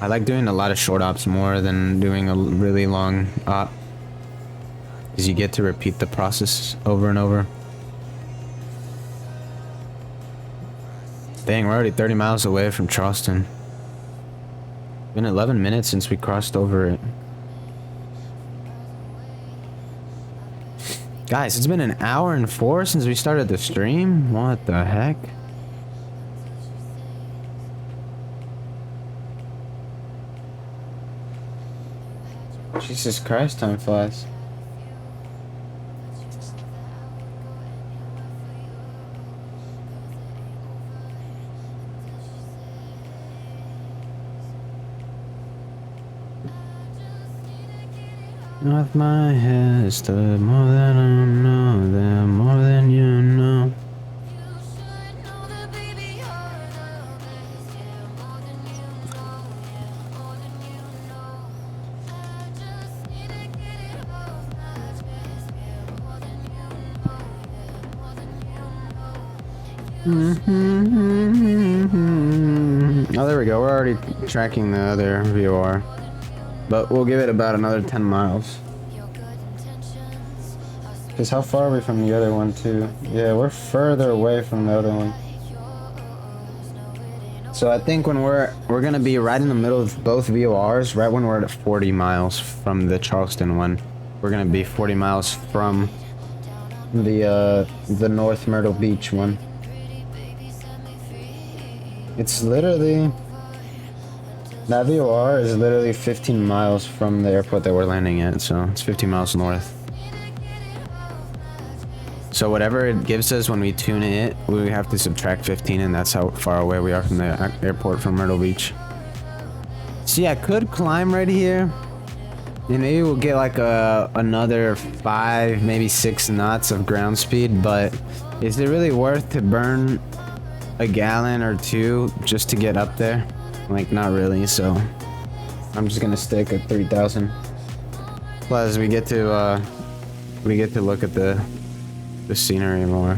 A: I like doing a lot of short ops more than doing a really long op. Because you get to repeat the process over and over. Dang, we're already 30 miles away from Charleston. Been 11 minutes since we crossed over it. Guys, it's been 1 hour and 4 since we started the stream? What the heck? Jesus Christ, time flies. Off my head, stood more than I know, more than you know. Oh, there we go. We're already tracking the other VOR. But we'll give it about another 10 miles. Because how far are we from the other one, too? Yeah, we're further away from the other one. So I think when we're gonna be right in the middle of both VORs, right when we're at 40 miles from the Charleston one. We're gonna be 40 miles from the North Myrtle Beach one. It's literally... That VOR is literally 15 miles from the airport that we're landing at, so it's 15 miles north. So whatever it gives us when we tune it, we have to subtract 15, and that's how far away we are from the airport from Myrtle Beach. See, I could climb right here, and maybe we'll get like another 5, maybe 6 knots of ground speed, but is it really worth to burn a gallon or 2 just to get up there? Like, not really, so I'm just gonna stick at 3,000. Plus, we get to look at the scenery more.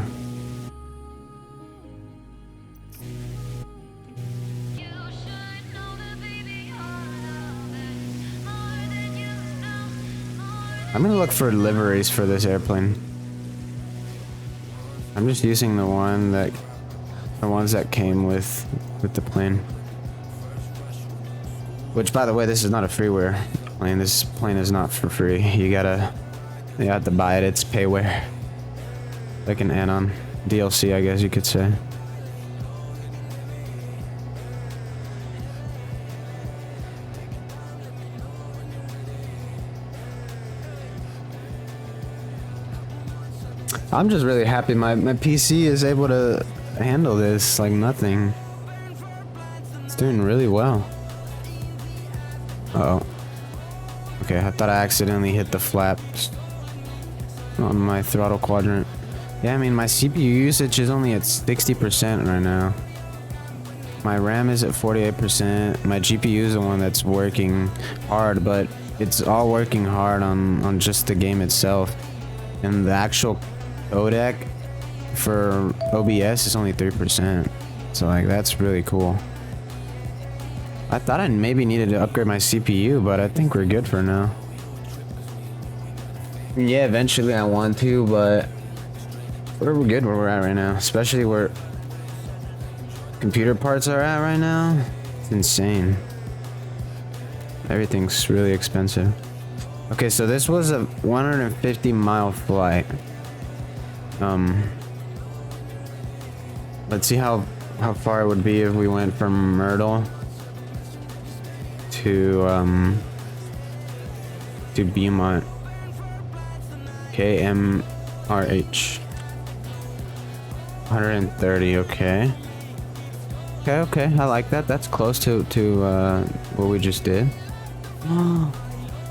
A: I'm gonna look for liveries for this airplane. I'm just using the ones that came with the plane. Which, by the way, this is not a freeware plane. This plane is not for free. You have to buy it. It's payware. Like an add-on. DLC, I guess you could say. I'm just really happy my PC is able to handle this like nothing. It's doing really well. Uh-oh. Okay, I thought I accidentally hit the flaps on my throttle quadrant. Yeah, I mean, my CPU usage is only at 60% right now. My RAM is at 48%. My GPU is the one that's working hard, but it's all working hard on just the game itself. And the actual codec for OBS is only 3%. So, like, that's really cool. I thought I maybe needed to upgrade my CPU, but I think we're good for now. Yeah, eventually I want to, but we're good where we're at right now. Especially where computer parts are at right now. It's insane. Everything's really expensive. Okay, so this was a 150-mile flight. Let's see how far it would be if we went from Myrtle to Beaumont. KMRH 130. Okay, I like that. That's close to what we just did.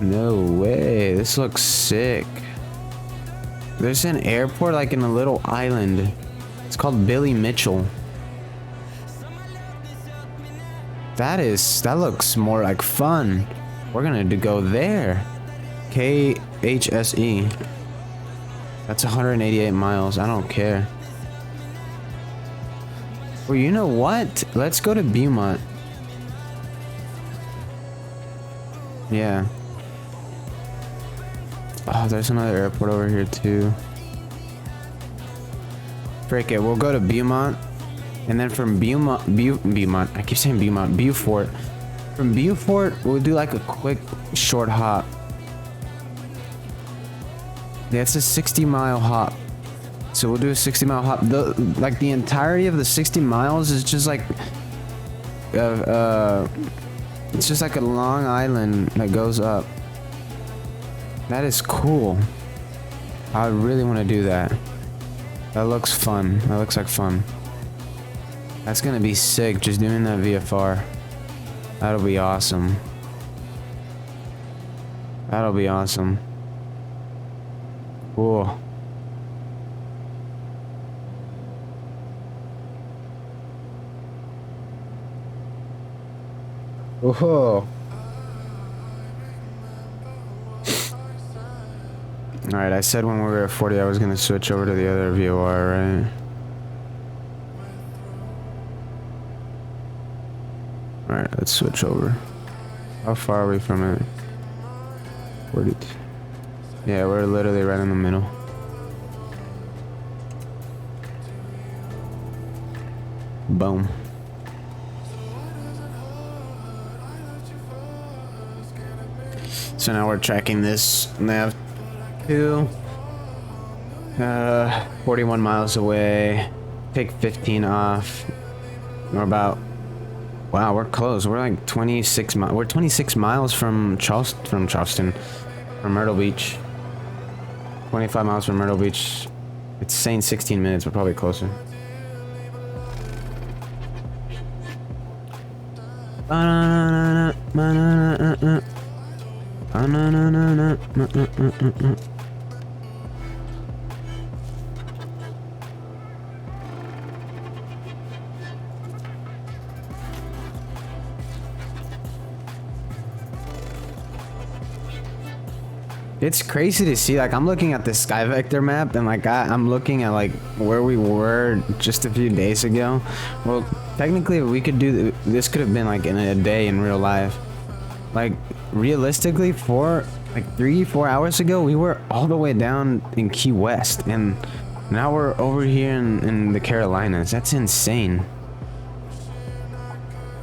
A: No way, this looks sick. There's an airport like in a little island. It's called Billy Mitchell. That looks more like fun. We're gonna go there. KHSE. That's 188 miles. I don't care. Well, you know what? Let's go to Beaumont. Yeah. Oh, there's another airport over here too. Frick it, we'll go to Beaumont. And then from Beaumont, I keep saying Beaumont, Beaufort. From Beaufort, we'll do like a quick short hop. Yeah, it's a 60-mile hop. So we'll do a 60-mile hop. The entirety of the 60 miles is just like it's just like a long island that goes up. That is cool. I really want to do that. That looks fun. That looks like fun. That's gonna be sick, just doing that VFR. That'll be awesome. That'll be awesome. Cool. Whoa. Alright, I said when we were at 40 I was gonna switch over to the other VOR, right? Alright, let's switch over. How far are we from it? 42. Yeah, we're literally right in the middle. Boom. So now we're tracking this nav 2. 41 miles away. Take 15 off. We're about... Wow, we're close. We're like 26 miles. We're 26 miles from Charleston. From Myrtle Beach. 25 miles from Myrtle Beach. It's saying 16 minutes. We're probably closer. It's crazy to see, like, I'm looking at the sky vector map and like I'm looking at like where we were just a few days ago. Well, technically we could do this, could have been like in a day in real life. Like realistically, 3-4 hours ago we were all the way down in Key West, and now we're over here in the Carolinas. That's insane.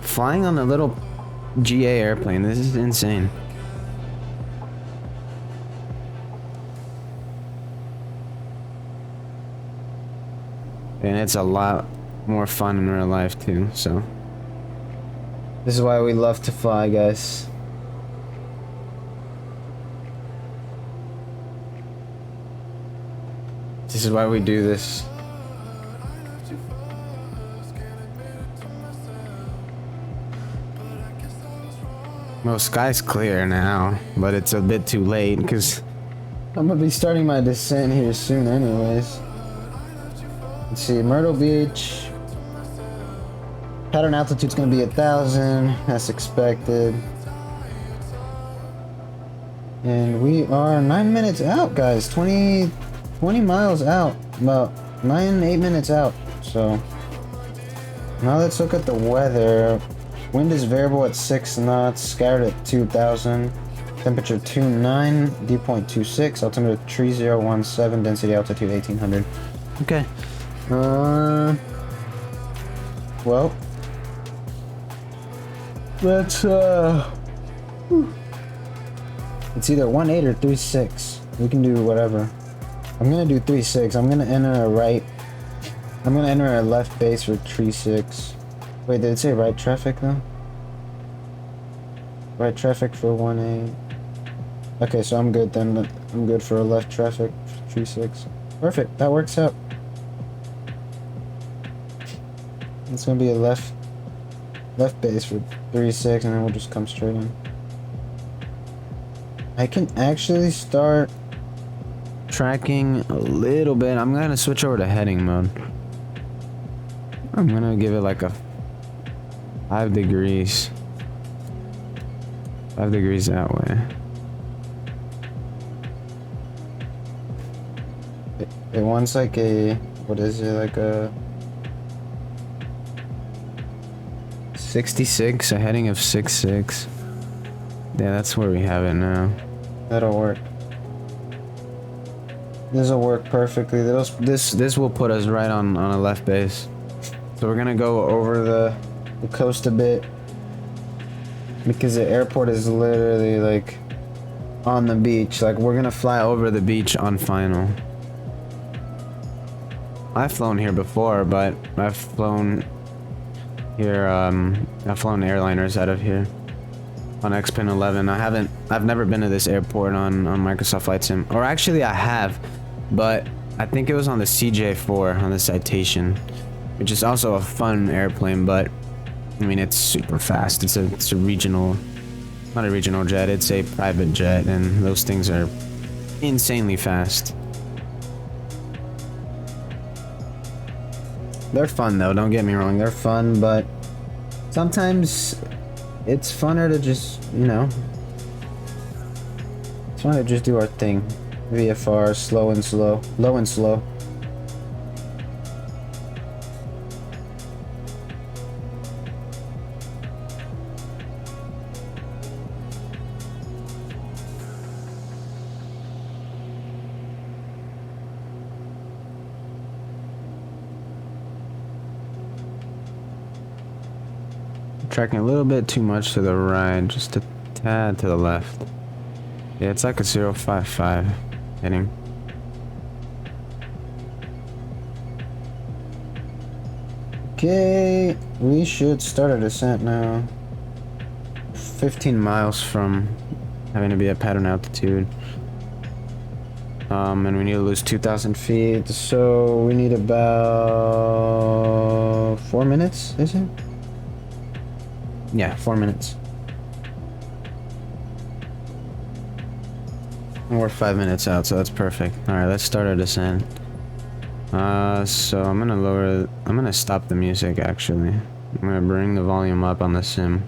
A: Flying on a little GA airplane, this is insane. And it's a lot more fun in real life too, so this is why we love to fly, guys. This is why we do this. Well, sky's clear now, but it's a bit too late because I'm gonna be starting my descent here soon anyways. Let's see, Myrtle Beach. Pattern altitude's gonna be 1,000, as expected. And we are 9 minutes out, guys. 20 miles out. About 8 minutes out. So now let's look at the weather. Wind is variable at 6 knots, scattered at 2,000. Temperature 29, dew point 26, altimeter 3017, density altitude 1800. Okay. Well, let's it's either 1.8 or 3.6. We can do whatever. I'm gonna do 3.6. I'm gonna enter a left base for 3.6. Wait, did it say right traffic though? Right traffic for 1.8. Okay, so I'm good then. I'm good for a left traffic for 3.6. Perfect, that works out. It's gonna be a left base for 3.6, and then we'll just come straight in. I can actually start tracking a little bit. I'm gonna switch over to heading mode. I'm gonna give it like a 5 degrees. 5 degrees that way. It wants like a, what is it, like a 66, a heading of 6.6. Yeah, that's where we have it now. That'll work. This'll work perfectly. This will put us right on a left base. So we're gonna go over the coast a bit, because the airport is literally like on the beach. Like, we're gonna fly over the beach on final. I've flown here before, but I've flown here, I've flown airliners out of here on Xpin 11. I've never been to this airport on Microsoft Flight Sim. Or actually I have, but I think it was on the CJ4 on the Citation, which is also a fun airplane, but I mean, it's super fast. It's a regional, not a regional jet, it's a private jet, and those things are insanely fast. They're fun though, don't get me wrong, they're fun, but sometimes it's funner to just, you know, it's fun to just do our thing. VFR, slow and slow, low and slow. tracking a little bit too much to the right, just a tad to the left. Yeah, it's like a 055 heading. Okay, we should start our descent now. 15 miles from having to be at pattern altitude. And we need to lose 2,000 feet, so we need about 4 minutes, is it? Yeah, 4 minutes. And we're 5 minutes out, so that's perfect. Alright, let's start our descent. So I'm gonna stop the music actually. I'm gonna bring the volume up on the sim.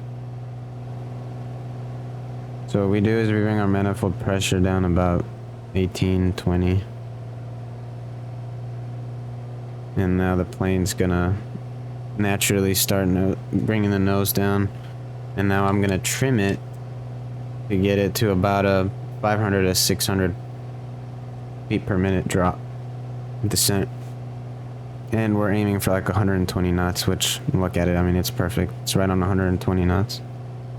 A: So what we do is we bring our manifold pressure down about 18, 20. And now the plane's gonna naturally start bringing the nose down. And now I'm gonna trim it to get it to about a 500 to 600 feet per minute drop descent. And we're aiming for like 120 knots, which, look at it, I mean, it's perfect. It's right on 120 knots.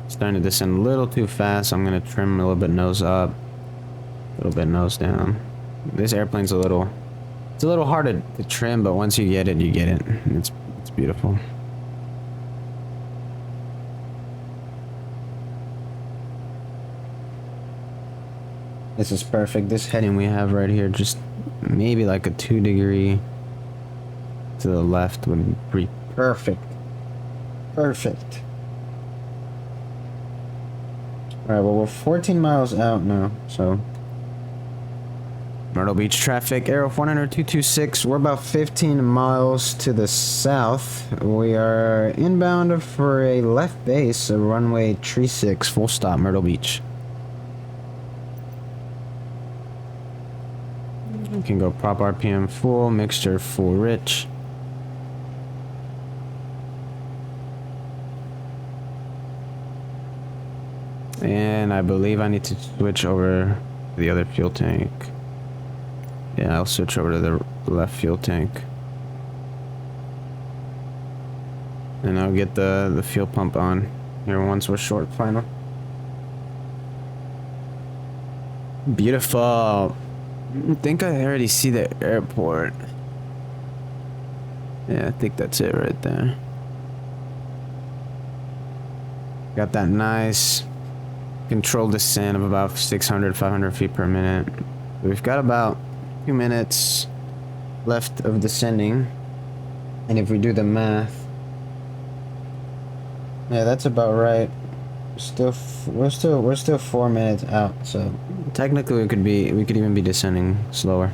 A: Starting to descend a little too fast. I'm gonna trim a little bit nose up, a little bit nose down. This airplane's it's a little hard to trim, but once you get it, you get it. It's beautiful. This is perfect. This heading we have right here, just maybe like a 2 degree to the left would be perfect. Perfect. Alright, well, we're 14 miles out now, so. Myrtle Beach traffic, Aero 49226. We're about 15 miles to the south. We are inbound for a left base, a runway 36, full stop, Myrtle Beach. You can go prop RPM full, mixture full rich. And I believe I need to switch over to the other fuel tank. Yeah, I'll switch over to the left fuel tank. And I'll get the fuel pump on here once we're short final. Beautiful. I think I already see the airport. Yeah, I think that's it right there. Got that nice controlled descent of about 600, 500 feet per minute. We've got about 2 minutes left of descending. And if we do the math, yeah, that's about right. We're still 4 minutes out, so technically we could even be descending slower,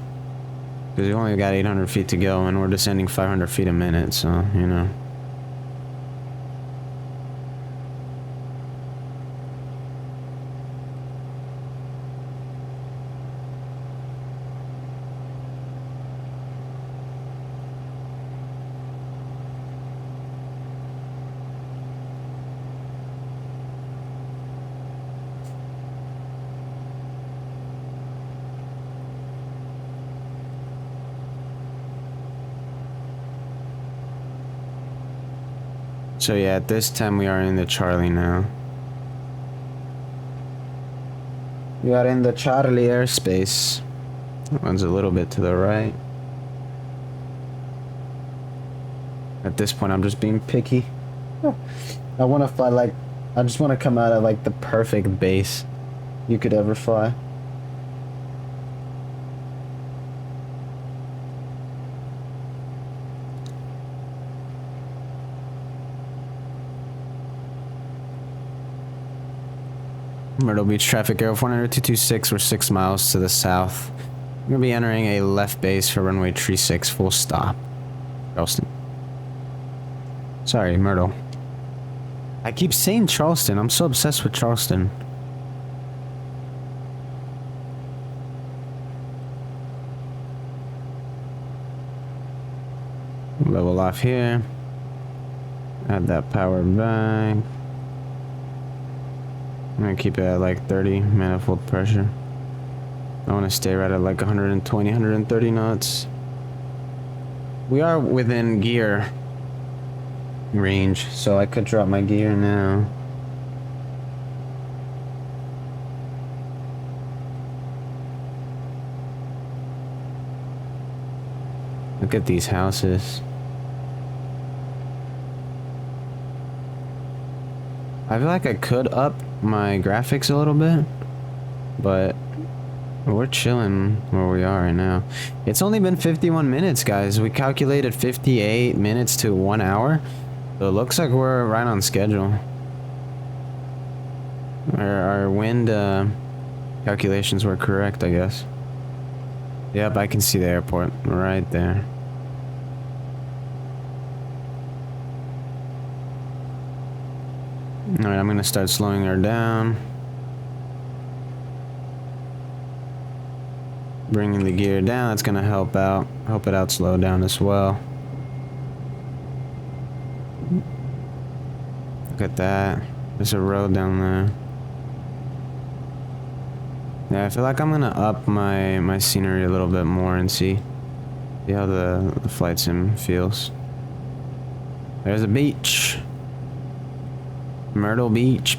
A: because we only got 800 feet to go and we're descending 500 feet a minute, so you know. So yeah, at this time we are in the Charlie now. We are in the Charlie airspace. One's a little bit to the right. At this point I'm just being picky. I want to fly like, I just want to come out of like the perfect base you could ever fly. Myrtle Beach traffic, Aero 49226, we're 6 miles to the south. We're going to be entering a left base for runway 36, full stop. Charleston. Sorry, Myrtle. I keep saying Charleston, I'm so obsessed with Charleston. Level off here. Add that power back. I'm gonna keep it at like 30 manifold pressure. I want to stay right at like 120, 130 knots. We are within gear. range, so I could drop my gear now. Look at these houses. I feel like I could up my graphics a little bit, but we're chilling where we are right now. It's only been 51 minutes, guys. We calculated 58 minutes to 1 hour. So it looks like we're right on schedule. Our wind calculations were correct, I guess. Yep, I can see the airport right there. Alright, I'm gonna start slowing her down. Bringing the gear down, that's gonna help it out slow down as well. Look at that. There's a road down there. Yeah, I feel like I'm gonna up my scenery a little bit more and see how the flight sim feels. There's a beach. Myrtle Beach.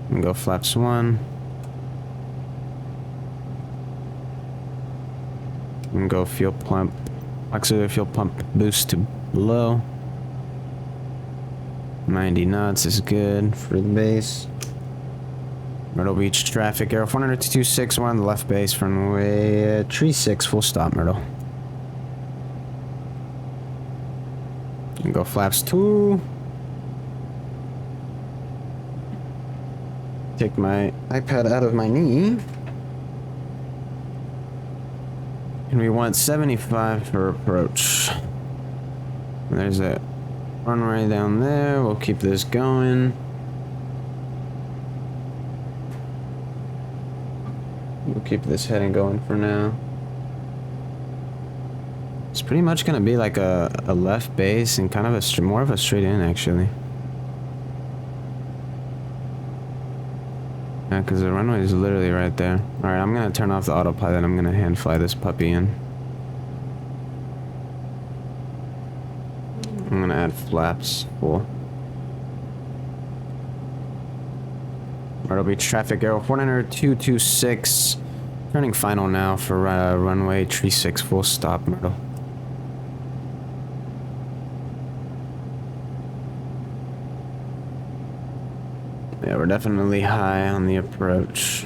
A: I'm gonna go flaps 1. I'm gonna go fuel pump. Auxiliary fuel pump boost to low. 90 knots is good for the base. Myrtle Beach traffic, air 402.26, we're on the left base, runway 36, full stop, Myrtle. Go flaps 2. Take my iPad out of my knee. And we want 75 for approach. There's a runway down there. We'll keep this going. We'll keep this heading going for now. It's pretty much gonna be like a left base and kind of a more of a straight in, actually. Yeah, because the runway is literally right there. Alright, I'm gonna turn off the autopilot. I'm gonna hand fly this puppy in. I'm gonna add flaps full. Myrtle Beach traffic, arrow 402.26. Turning final now for runway 36, full stop, Myrtle. Yeah, we're definitely high on the approach.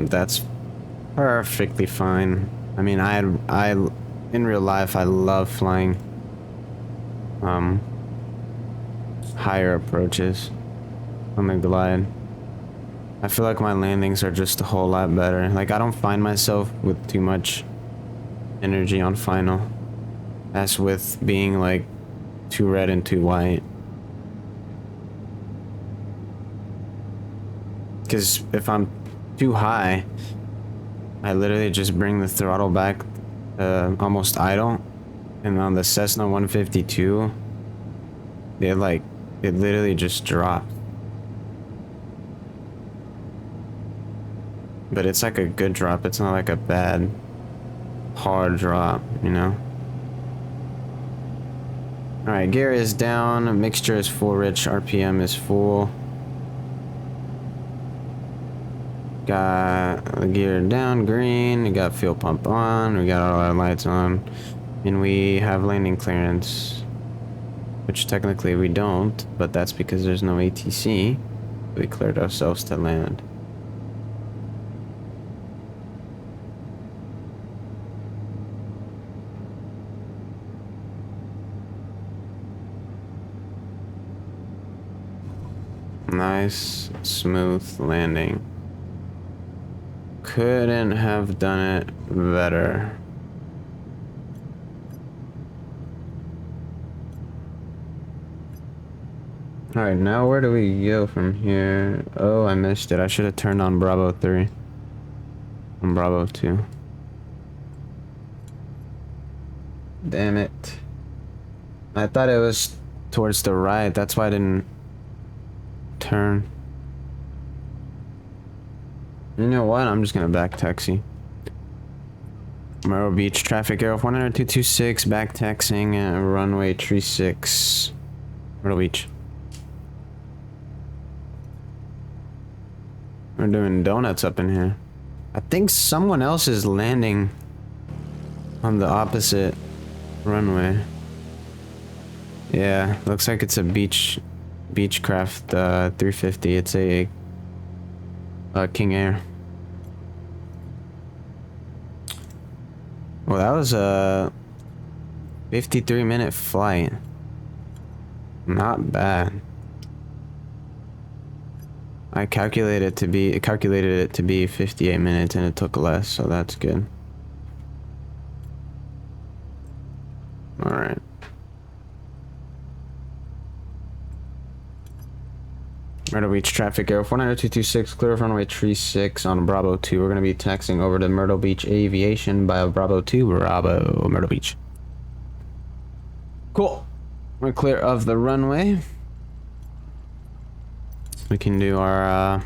A: That's perfectly fine. I mean, I in real life, I love flying higher approaches on the glide. I feel like my landings are just a whole lot better. Like, I don't find myself with too much energy on final, as with being like too red and too white. Because if I'm too high, I literally just bring the throttle back almost idle. And on the Cessna 152, it literally just dropped. But it's like a good drop. It's not like a bad, hard drop, you know? Alright, gear is down. Mixture is full rich. RPM is full. Got the gear down, green. We got fuel pump on. We got all our lights on. And we have landing clearance. Which technically we don't, but that's because there's no ATC. We cleared ourselves to land. Nice, smooth landing. Couldn't have done it better. Alright, now where do we go from here? Oh, I missed it. I should have turned on Bravo 3. On Bravo 2. Damn it. I thought it was towards the right. That's why I didn't turn. You know what? I'm just gonna back taxi. Myrtle Beach traffic air 10226 back taxing runway 36. Myrtle Beach. We're doing donuts up in here. I think someone else is landing on the opposite runway. Yeah, looks like it's a Beechcraft 350. It's a King Air. Well, that was a 53-minute flight. Not bad. It calculated it to be 58 minutes and it took less, so that's good. All right. Myrtle Beach traffic air 49226 clear of runway 36 on Bravo 2. We're going to be taxiing over to Myrtle Beach Aviation by Bravo 2, Bravo, Myrtle Beach. Cool. We're clear of the runway. We can do our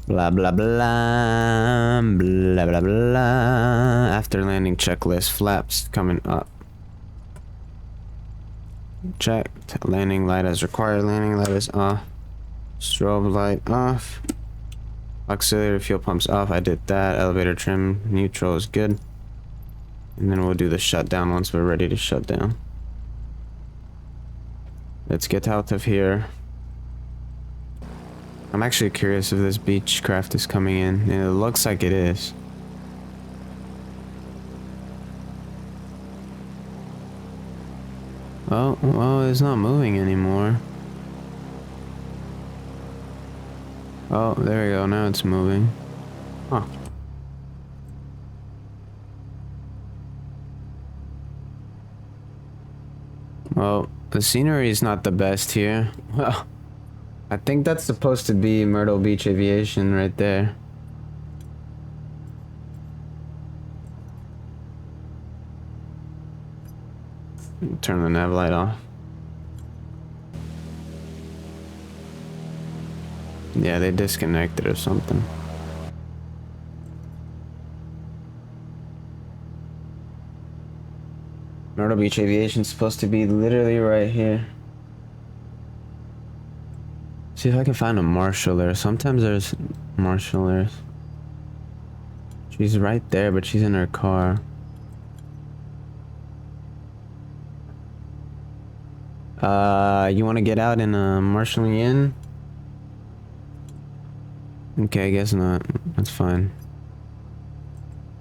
A: blah blah blah blah blah blah after landing checklist. Flaps coming up. Checked. Landing light as required. Landing light is off. Strobe light off. Auxiliary fuel pumps off. I did that. Elevator trim neutral is good. And then we'll do the shutdown once we're ready to shut down. Let's get out of here. I'm actually curious if this Beechcraft is coming in, and it looks like it is. Oh, well, it's not moving anymore. Oh, there we go. Now it's moving. Huh. Well, the scenery is not the best here. Well, I think that's supposed to be Myrtle Beach Aviation right there. Turn the nav light off. Yeah, they disconnected or something. Myrtle Beach Aviation is supposed to be literally right here. See if I can find a marshal there. Sometimes there's marshalers. She's right there, but she's in her car. You want to get out and marshal me in? Okay, I guess not. That's fine.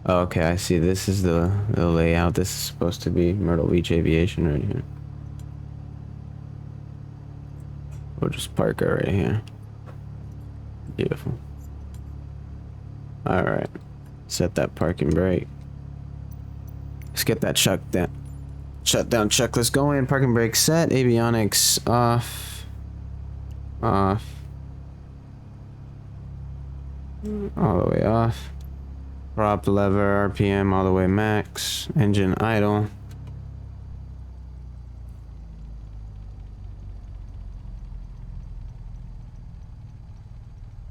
A: Oh, okay, I see. This is the layout. This is supposed to be Myrtle Beach Aviation right here. We'll just park her right here. Beautiful. Alright. Set that parking brake. Let's get that shutdown checklist going. Parking brake set. Avionics off. Off. All the way off. Prop lever. RPM all the way max. Engine idle.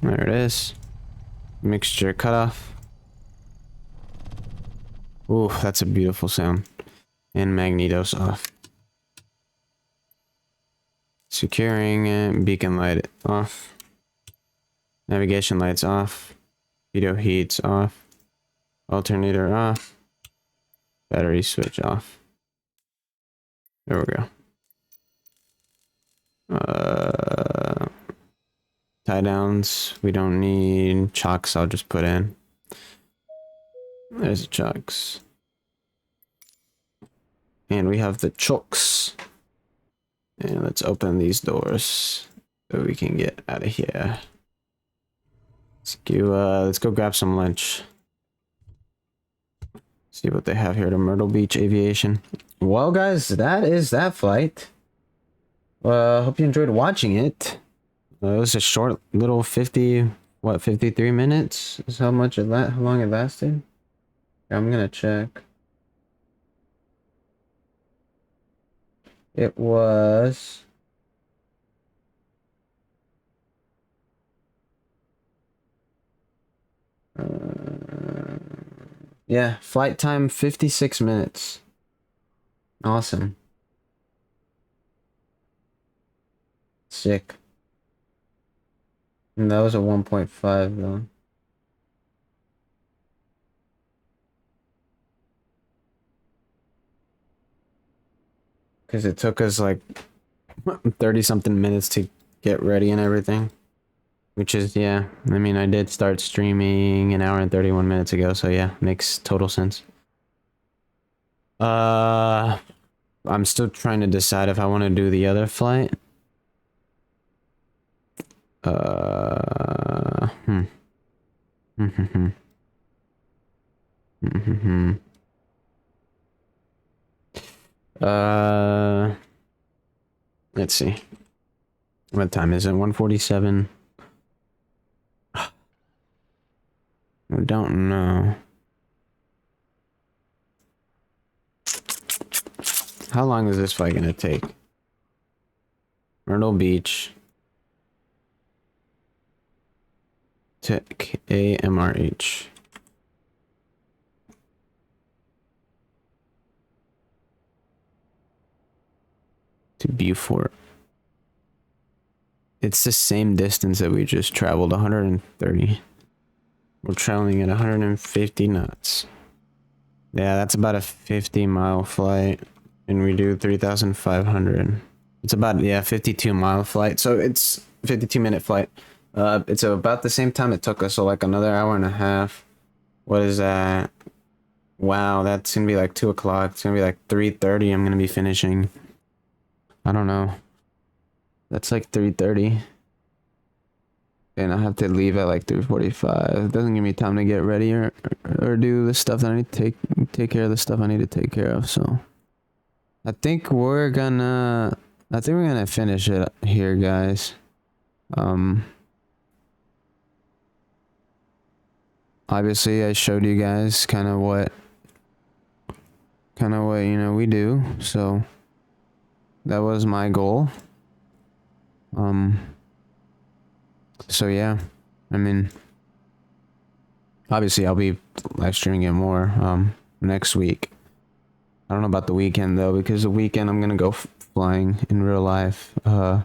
A: There it is. Mixture cutoff. Ooh, that's a beautiful sound. And magnetos off. Securing it. Beacon light off. Navigation lights off. Video heats off. Alternator off. Battery switch off. There we go. Tie downs. We don't need chocks. I'll just put in. There's the chocks. And we have the chokes. And let's open these doors so we can get out of here. Let's go grab some lunch. See what they have here to Myrtle Beach Aviation. Well, guys, that is that flight. Hope you enjoyed watching it. It was a short little 53 minutes is how long it lasted. I'm gonna check. It was Yeah, flight time 56 minutes. Awesome. Sick. And that was a 1.5 though. Because it took us like 30 something minutes to get ready and everything. Which is, yeah, I mean, I did start streaming an hour and 31 minutes ago, so yeah, makes total sense. I'm still trying to decide if I want to do the other flight. Hmm. Let's see. What time is it? 1:47. I don't know. How long is this flight gonna take? Myrtle Beach to AMRH. To Beaufort. It's the same distance that we just traveled, 130. We're traveling at 150 knots. Yeah, that's about a 50-mile flight. And we do 3,500. It's about, yeah, 52-mile flight. So it's 52-minute flight. It's about the same time it took us, so like another hour and a half. What is that? Wow, that's gonna be like 2 o'clock. It's gonna be like 3:30. I'm gonna be finishing. I don't know. That's like 3:30. And I have to leave at like 3:45. It doesn't give me time to get ready or do the stuff that I need to take care of the stuff I need to take care of, so I think we're gonna finish it here, guys. Obviously I showed you guys kind of what you know we do, so that was my goal. So yeah, I mean, obviously I'll be live streaming it more next week. I don't know about the weekend though, because the weekend I'm gonna go flying in real life. I'm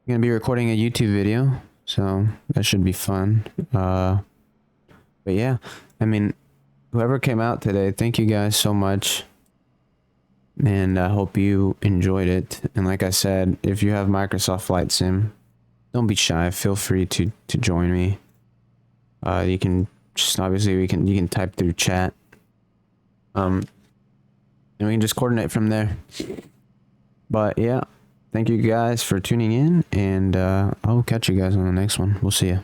A: gonna be recording a YouTube video, so that should be fun. But yeah, I mean, whoever came out today, thank you guys so much. And I hope you enjoyed it. And like I said, if you have Microsoft Flight Sim, don't be shy. Feel free to join me. You can just obviously you can type through chat. And we can just coordinate from there. But yeah, thank you guys for tuning in, and I'll catch you guys on the next one. We'll see ya.